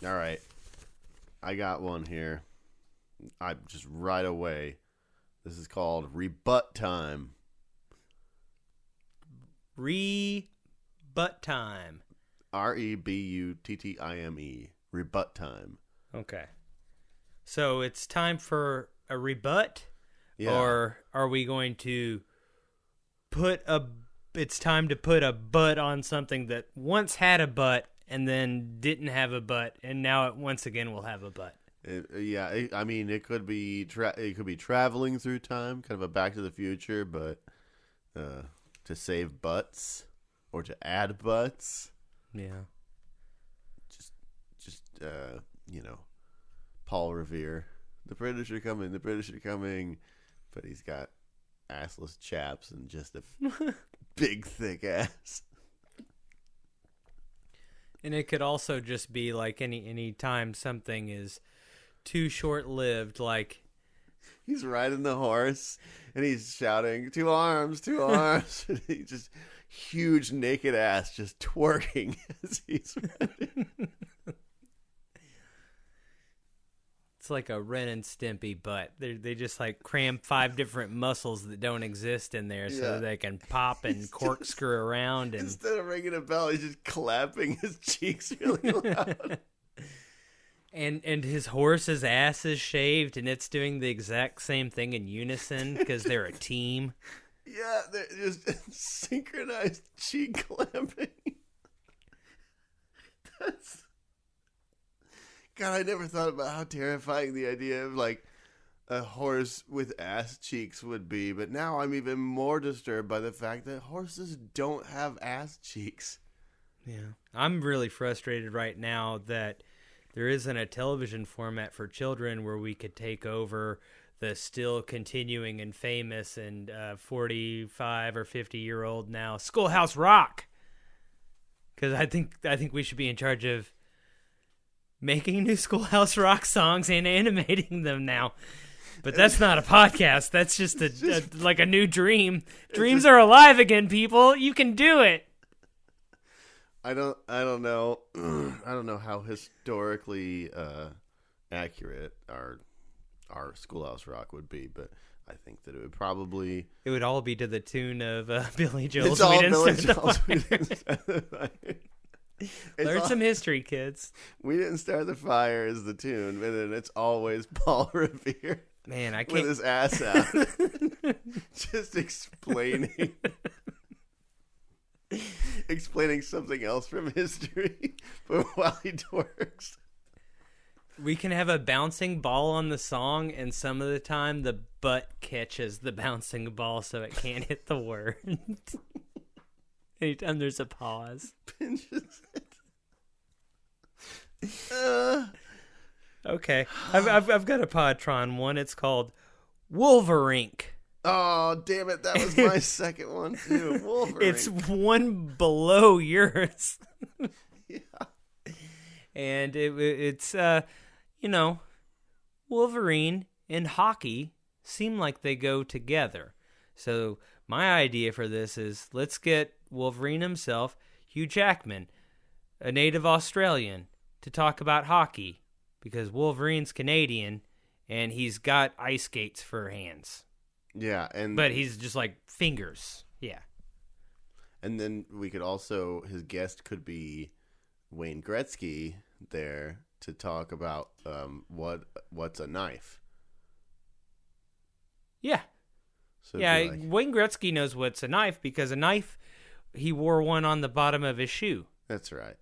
All right. I got one here. I just right away. This is called Rebuttime. Rebuttime. Rebuttime. Rebuttime. Okay. So it's time for a rebut? Yeah. Or are we going to it's time to put a butt on something that once had a butt and then didn't have a butt, and now it once again will have a butt? It could be traveling through time, kind of a Back to the Future, but to save butts or to add butts. Yeah. Just Paul Revere. The British are coming, but he's got assless chaps and just a big thick ass. And it could also just be like any time something is too short-lived, like he's riding the horse and he's shouting, "2 arms, 2 arms." And he just huge naked ass just twerking as he's riding. It's like a Ren and Stimpy butt. They just like cram 5 different muscles that don't exist in there so that they can pop and corkscrew around. And instead of ringing a bell, he's just clapping his cheeks really loud. And his horse's ass is shaved, and it's doing the exact same thing in unison because they're a team. Yeah, they're just synchronized cheek clapping. God, I never thought about how terrifying the idea of like a horse with ass cheeks would be, but now I'm even more disturbed by the fact that horses don't have ass cheeks. Yeah. I'm really frustrated right now that there isn't a television format for children where we could take over the still continuing and famous and 45 or 50-year-old now Schoolhouse Rock. Because I think we should be in charge of making new Schoolhouse Rock songs and animating them now. But that's not a podcast. That's just like a new dream. Dreams are alive again, people. You can do it. I don't know. I don't know how historically accurate our Schoolhouse Rock would be, but I think that it would all be to the tune of Billy Joel's. It's all Billy Joel's. We didn't start the fire. Learn some history, kids. We didn't start the fire is the tune, and then it's always Paul Revere. Man, I can't with his ass out, just explaining something else from history, but while he twerks. We can have a bouncing ball on the song, and some of the time the butt catches the bouncing ball so it can't hit the word. Anytime there's a pause. Pinches it. Okay. I've got a Podtron one. It's called Wolverink. Oh, damn it. That was my second one, too. Wolverink. It's one below yours. Yeah. And it's Wolverine and hockey seem like they go together. So my idea for this is let's get Wolverine himself, Hugh Jackman, a native Australian, to talk about hockey because Wolverine's Canadian and he's got ice skates for hands. Yeah, but he's just like fingers. Yeah. And then we could also, his guest could be Wayne Gretzky there to talk about what's a knife. Yeah. So yeah, Wayne Gretzky knows what's a knife because a knife, he wore one on the bottom of his shoe. That's right.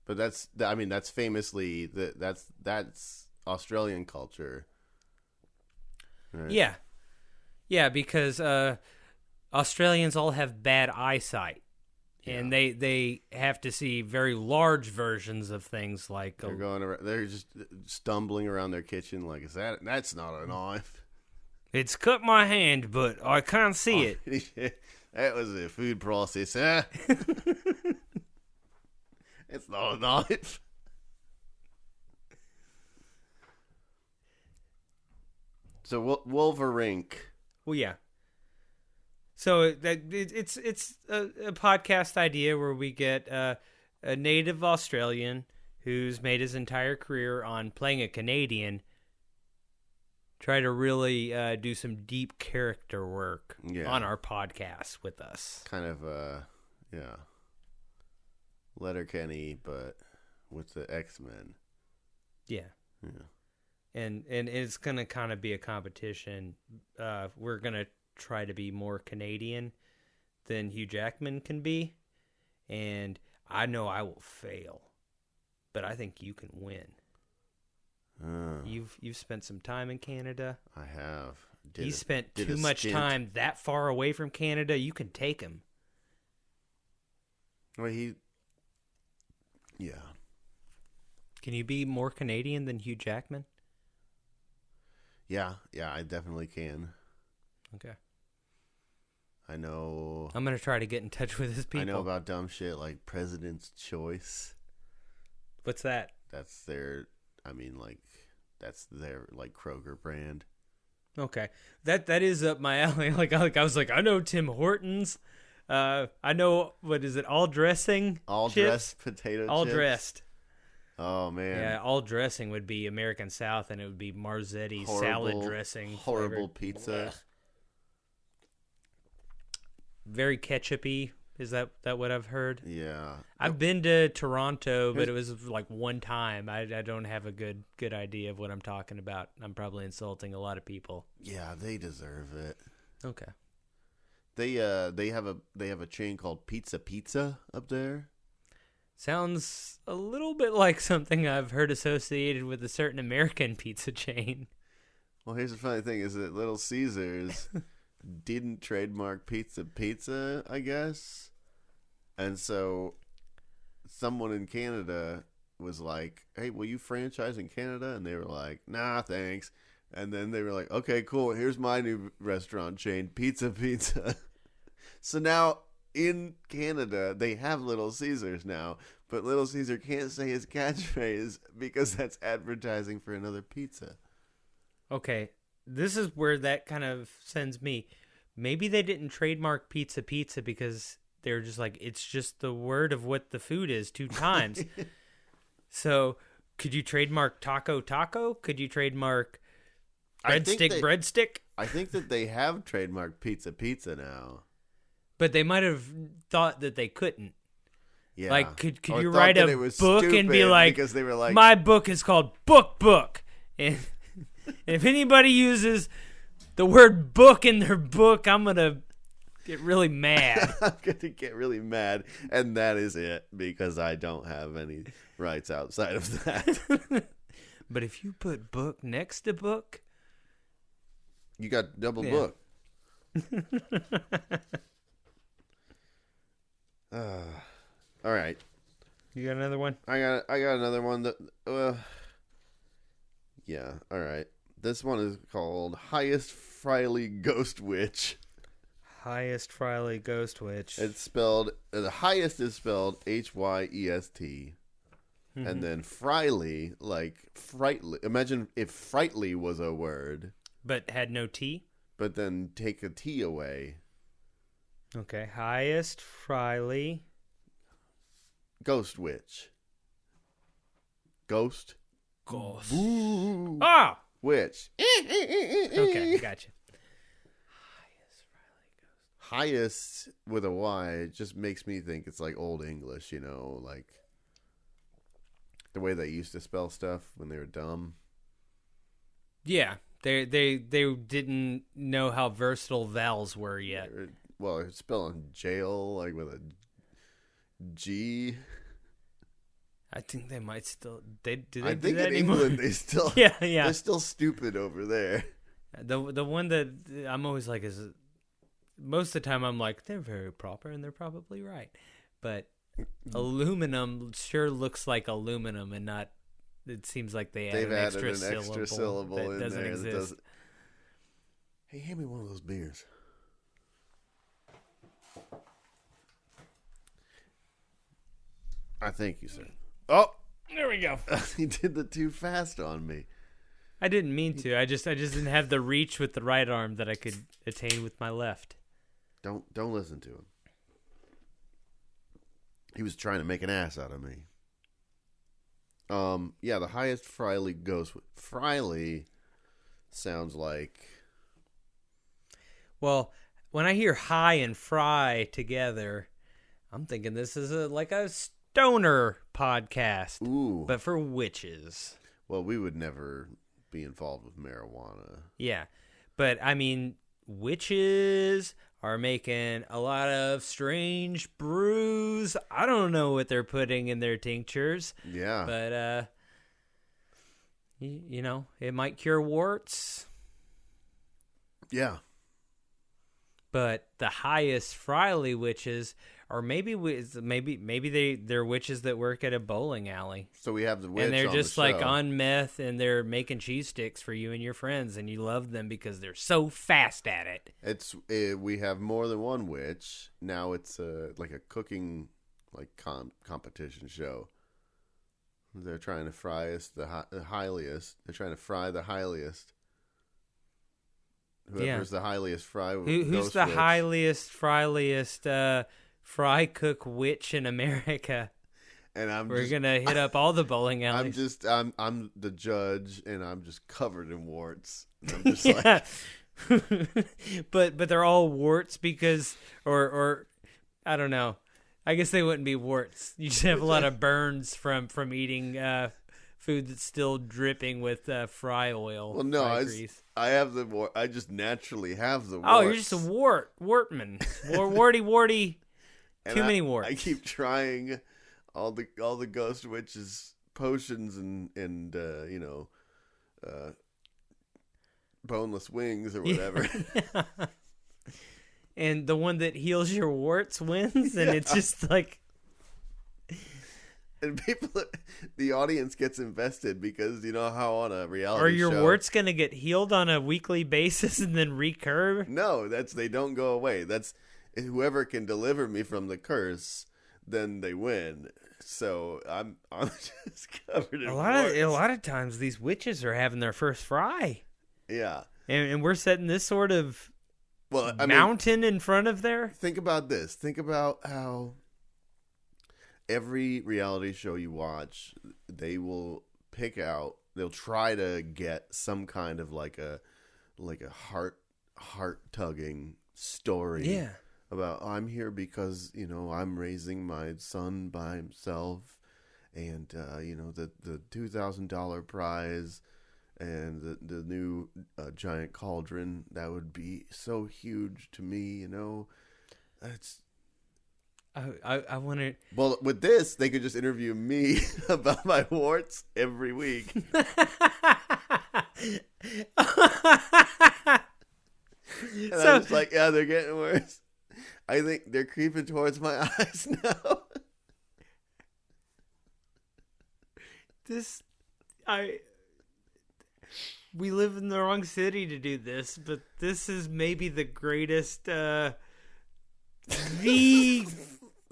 But that's famously that's Australian culture. Right? Yeah. Yeah, because Australians all have bad eyesight. And they have to see very large versions of things like they're going around, they're just stumbling around their kitchen like that's not a knife. It's cut my hand, but I can't see it. That was a food processor. It's not a knife. So Wolverink. Well, yeah. So it's a podcast idea where we get a native Australian who's made his entire career on playing a Canadian, try to really do some deep character work on our podcast with us. Kind of, Letterkenny, but with the X-Men. Yeah. And it's going to kind of be a competition. We're going to try to be more Canadian than Hugh Jackman can be. And I know I will fail, but I think you can win. You've spent some time in Canada. I have. He spent too much time that far away from Canada. You can take him. Well, yeah. Can you be more Canadian than Hugh Jackman? Yeah, I definitely can. Okay. I know. I'm going to try to get in touch with his people. I know about dumb shit like President's Choice. What's that? That's their Kroger brand. Okay. That is up my alley. Like I was like, I know Tim Hortons. I know, what is it? All dressing? All chips? dressed potato chips? All dressed. Oh, man. Yeah, all dressing would be American South, and it would be Marzetti's salad dressing. Horrible pizza. Blech. Very ketchup-y. Is that what I've heard? Yeah. I've been to Toronto, but it was like one time. I don't have a good idea of what I'm talking about. I'm probably insulting a lot of people. Yeah, they deserve it. Okay. They have a chain called Pizza up there. Sounds a little bit like something I've heard associated with a certain American pizza chain. Well, here's the funny thing: is that Little Caesars didn't trademark pizza, I guess, and so someone in Canada was like, "Hey, will you franchise in Canada?" And they were like, "Nah, thanks." And then they were like, "Okay, cool. Here's my new restaurant chain, Pizza." So now in Canada, they have Little Caesars now, but Little Caesar can't say his catchphrase because that's advertising for another pizza. Okay, this is where that kind of sends me. Maybe they didn't trademark pizza because they're just like, it's just the word of what the food is 2 times. So could you trademark taco? Could you trademark breadstick? I think that they have trademarked pizza now. But they might have thought that they couldn't. Yeah. Like, could you write a book and be like, because they were like, my book is called Book. And if anybody uses the word book in their book, I'm going to get really mad. I'm going to get really mad. And that is it, because I don't have any rights outside of that. But if you put book next to book, you got double book. All right. You got another one? I got another one that yeah, all right. This one is called Hyest Frighly Ghost Witch. Hyest Frighly Ghost Witch. It's spelled, the highest is spelled Hyest. Mm-hmm. And then Frighly, like frightly. Imagine if frightly was a word. But had no T? But then take a T away. Okay, Hyest Frighly Ghost Witch. Ghost. Boo. Ah! Witch. Okay, gotcha. Hyest Frighly Ghost. Highest with a Y, it just makes me think it's like Old English, you know, like the way they used to spell stuff when they were dumb. Yeah, they didn't know how versatile vowels were yet. Well, it's spelling jail like with a G. I think they might still. Do they I do think that in anymore? England they still. Yeah. They're still stupid over there. The one that I'm always like is, most of the time I'm like, they're very proper and they're probably right, but aluminum sure looks like aluminum and not. It seems like they've added an extra syllable that in doesn't there. exist. That doesn't... Hey, hand me one of those beers. I thank you, sir. Oh, there we go. He did the too fast on me. I didn't mean to. I just didn't have the reach with the right arm that I could attain with my left. Don't listen to him. He was trying to make an ass out of me. Yeah, the Hyest Frighly Ghost Witch. Frighly sounds like... Well, when I hear high and fry together, I'm thinking this is like a stoner podcast. Ooh. But for witches. Well, we would never be involved with marijuana. Yeah. But, I mean, witches are making a lot of strange brews. I don't know what they're putting in their tinctures. Yeah. But, you know, it might cure warts. Yeah. But the Hyest Frighly witches, or maybe they're witches that work at a bowling alley. So we have the witch, and they're on just the like show. on meth, and they're making cheese sticks for you and your friends, and you love them because they're so fast at it. We have more than one witch now. It's like a cooking competition show. They're trying to fry us the highliest. They're trying to fry the highliest. Whoever's the highliest fry. Who's the highliest, fryliest fry cook witch in America? And we're gonna hit up all the bowling alleys. I'm the judge, and I'm just covered in warts. And I'm just like, but they're all warts because, or I don't know. I guess they wouldn't be warts. You just have a lot of burns from eating food that's still dripping with fry oil. Well, no, I have the wart. I just naturally have the warts. Oh, you're just a wartman. Warty. Too many warts. I keep trying all the ghost witches potions and boneless wings or whatever. Yeah. And the one that heals your warts wins, and it's just like... And the audience gets invested because you know how on a reality show... Are your warts going to get healed on a weekly basis and then recur? No, they don't go away. That's whoever can deliver me from the curse, then they win. So I'm just covered in warts. A lot of times these witches are having their first fry. Yeah. And we're setting this sort of mountain in front of there. Think about this. Think about how every reality show you watch, they will they'll try to get some kind of like a heart tugging story. Yeah. About I'm here because, I'm raising my son by himself, and the $2,000 prize and the new giant cauldron that would be so huge to me, That's I want to. Well, with this, they could just interview me about my warts every week. And I'm just like, yeah, they're getting worse. I think they're creeping towards my eyes now. We live in the wrong city to do this, but this is maybe the greatest, the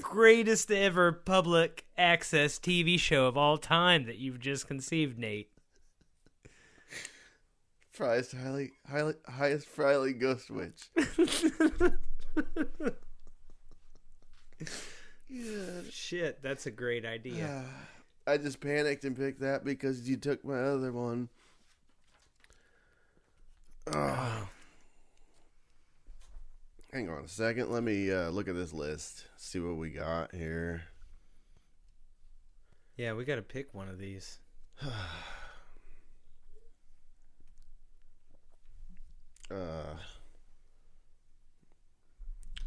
greatest ever public access TV show of all time that you've just conceived, Nate. Hyest Frighly Ghost Witch. Yeah. Shit, that's a great idea. I just panicked and picked that because you took my other one. Hang on a second. Let me look at this list. See what we got here. Yeah, we got to pick one of these.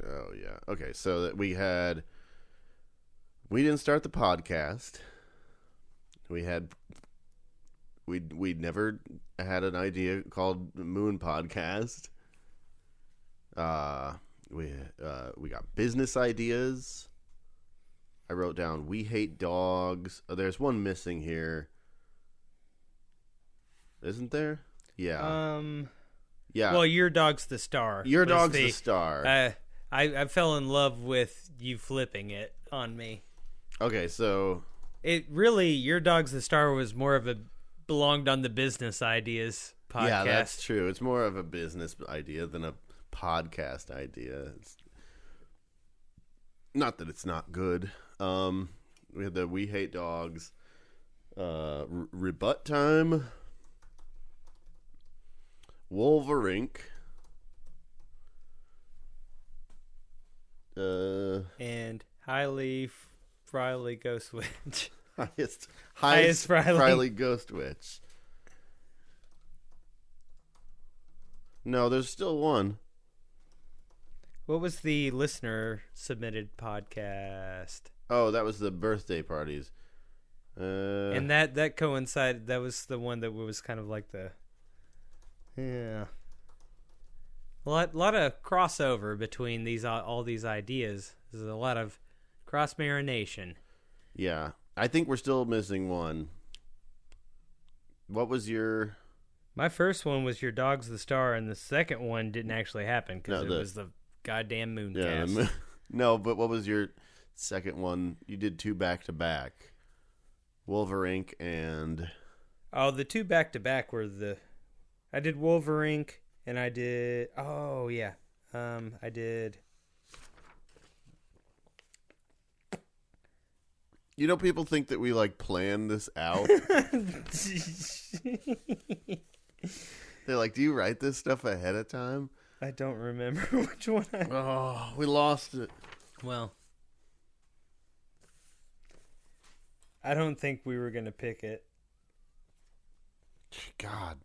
Oh yeah. Okay, so that we didn't start the podcast. We'd never had an idea called Mooncast. We got business ideas. I wrote down we hate dogs. Oh, there's one missing here. Isn't there? Yeah. Yeah. Well, your dog's the star. Your dog's the star. I fell in love with you flipping it on me. Okay, so your dog's the star was more of belonged on the business ideas podcast. Yeah, that's true. It's more of a business idea than a podcast idea. It's not that it's not good. We had the We Hate Dogs. Rebuttime, Wolverink, and Frighly Ghost Witch. Hyest Frighly. Frighly Ghost Witch. No, there's still one. What was the listener submitted podcast? Oh, that was the birthday parties. And that coincided. That was the one that was kind of like the. Yeah. A lot of crossover between all these ideas. There's a lot of cross marination. Yeah, I think we're still missing one. What was your? My first one was Your Dog's the Star, and the second one didn't actually happen because it was the goddamn Mooncast. Yeah, no, but what was your second one? You did 2 back-to-back. Wolverink and... Oh, the 2 back-to-back were I did Wolverink, and I did... Oh, yeah. I did... You know, people think that we, plan this out. They're like, do you write this stuff ahead of time? I don't remember which one Oh, we lost it. Well, I don't think we were going to pick it. God.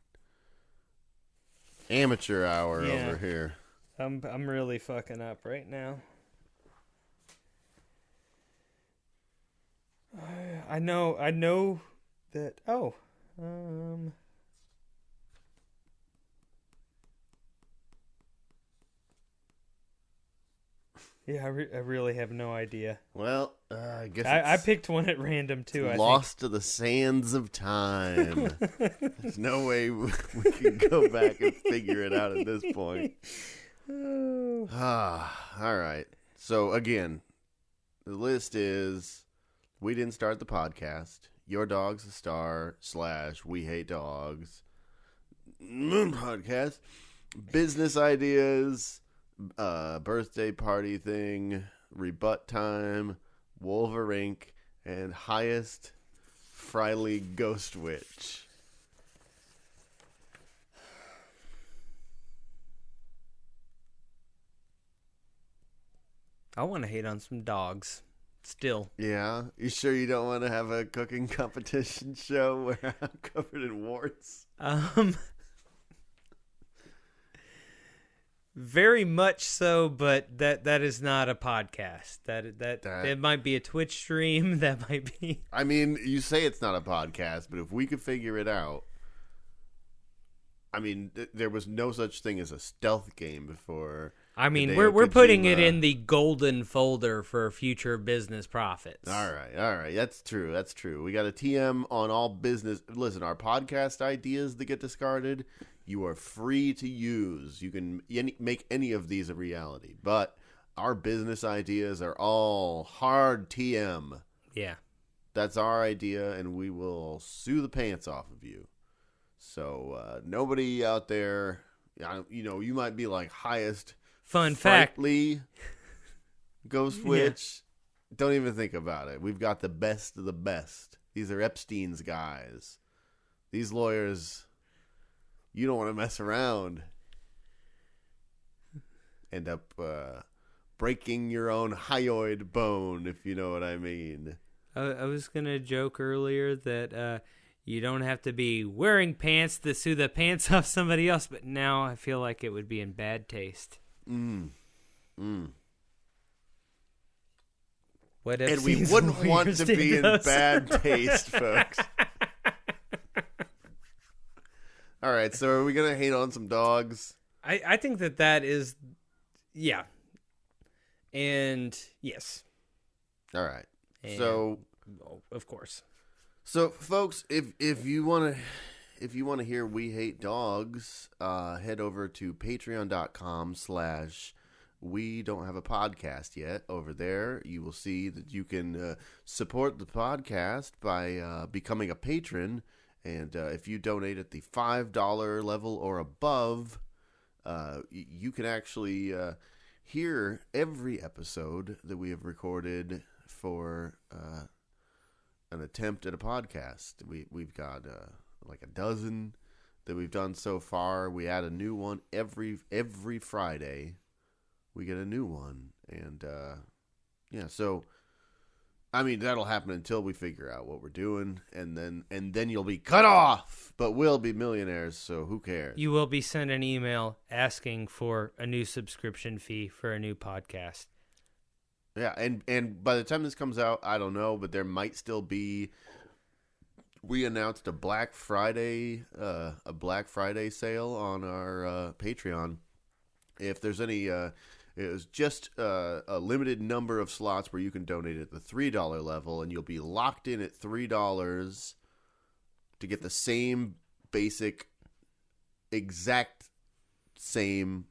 Amateur hour over here. I'm really fucking up right now. I know that... Oh. Yeah, I really have no idea. Well, I guess I picked one at random, too. Lost to the sands of time. There's no way we can go back and figure it out at this point. All right. So, again, the list is We Didn't Start the Podcast, Your Dog's a Star / We Hate Dogs, Mooncast, Business Ideas, birthday party thing, Rebuttime, Wolverink, and Hyest Frighly Ghost Witch. I want to hate on some dogs. Still. Yeah? You sure you don't want to have a cooking competition show where I'm covered in warts? Very much so, but that is not a podcast. That it might be a Twitch stream. That might be. I mean, you say it's not a podcast, but if we could figure it out, I mean, there was no such thing as a stealth game before. I mean, we're putting it in the golden folder for future business profits. All right. That's true. We got a TM on all business. Listen, our podcast ideas that get discarded, you are free to use. You can make any of these a reality. But our business ideas are all hard TM. Yeah. That's our idea, and we will sue the pants off of you. So nobody out there, you might be like Hyest Frighly Ghost Witch. Yeah. Don't even think about it. We've got the best of the best. These are Epstein's guys. These lawyers, you don't want to mess around. End up breaking your own hyoid bone, if you know what I mean. I was going to joke earlier that you don't have to be wearing pants to sue the pants off somebody else, but now I feel like it would be in bad taste. What and we wouldn't want to be in bad taste, folks. All right, so are we going to hate on some dogs? I think that is, yeah. And yes. All right. And, so, of course. So, folks, if you want to hear We Hate Dogs, head over to patreon.com/we don't have a podcast yet. Over there, you will see that you can support the podcast by becoming a patron. And if you donate at the $5 level or above, you can actually hear every episode that we have recorded for an attempt at a podcast. We've got like a dozen that we've done so far. We add a new one every Friday. We get a new one, and yeah. So, I mean, that'll happen until we figure out what we're doing, and then you'll be cut off. But we'll be millionaires, so who cares? You will be sent an email asking for a new subscription fee for a new podcast. Yeah, and by the time this comes out, I don't know, but there might still be. We announced a Black Friday sale on our Patreon. If there's any, it was just a limited number of slots where you can donate at the $3 level, and you'll be locked in at $3 to get the same basic, exact same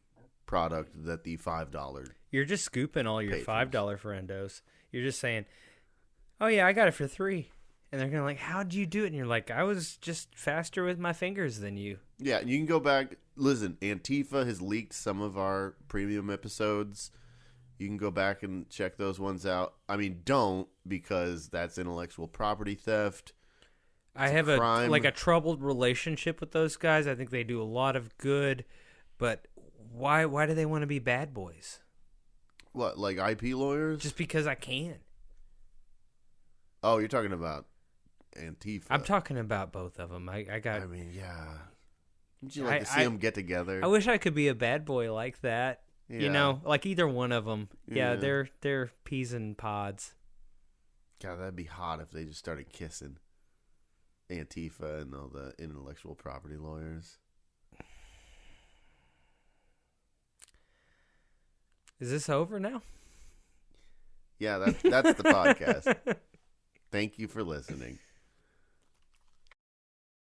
product that the $5. You're just scooping all your patrons. $5 friendos. You're just saying, "Oh yeah, I got it for $3." And they're gonna like, "How'd you do it?" And you're like, "I was just faster with my fingers than you." Yeah, you can go back. Listen, Antifa has leaked some of our premium episodes. You can go back and check those ones out. I mean, don't, because that's intellectual property theft. I have a troubled relationship with those guys. I think they do a lot of good, but why do they want to be bad boys? What, like IP lawyers? Just because I can. Oh, you're talking about Antifa. I'm talking about both of them. I mean, yeah. Would you like to see them get together? I wish I could be a bad boy like that. Yeah. You know, like either one of them. Yeah, they're peas and pods. God, that'd be hot if they just started kissing. Antifa and all the intellectual property lawyers. Is this over now? Yeah, that's the podcast. Thank you for listening.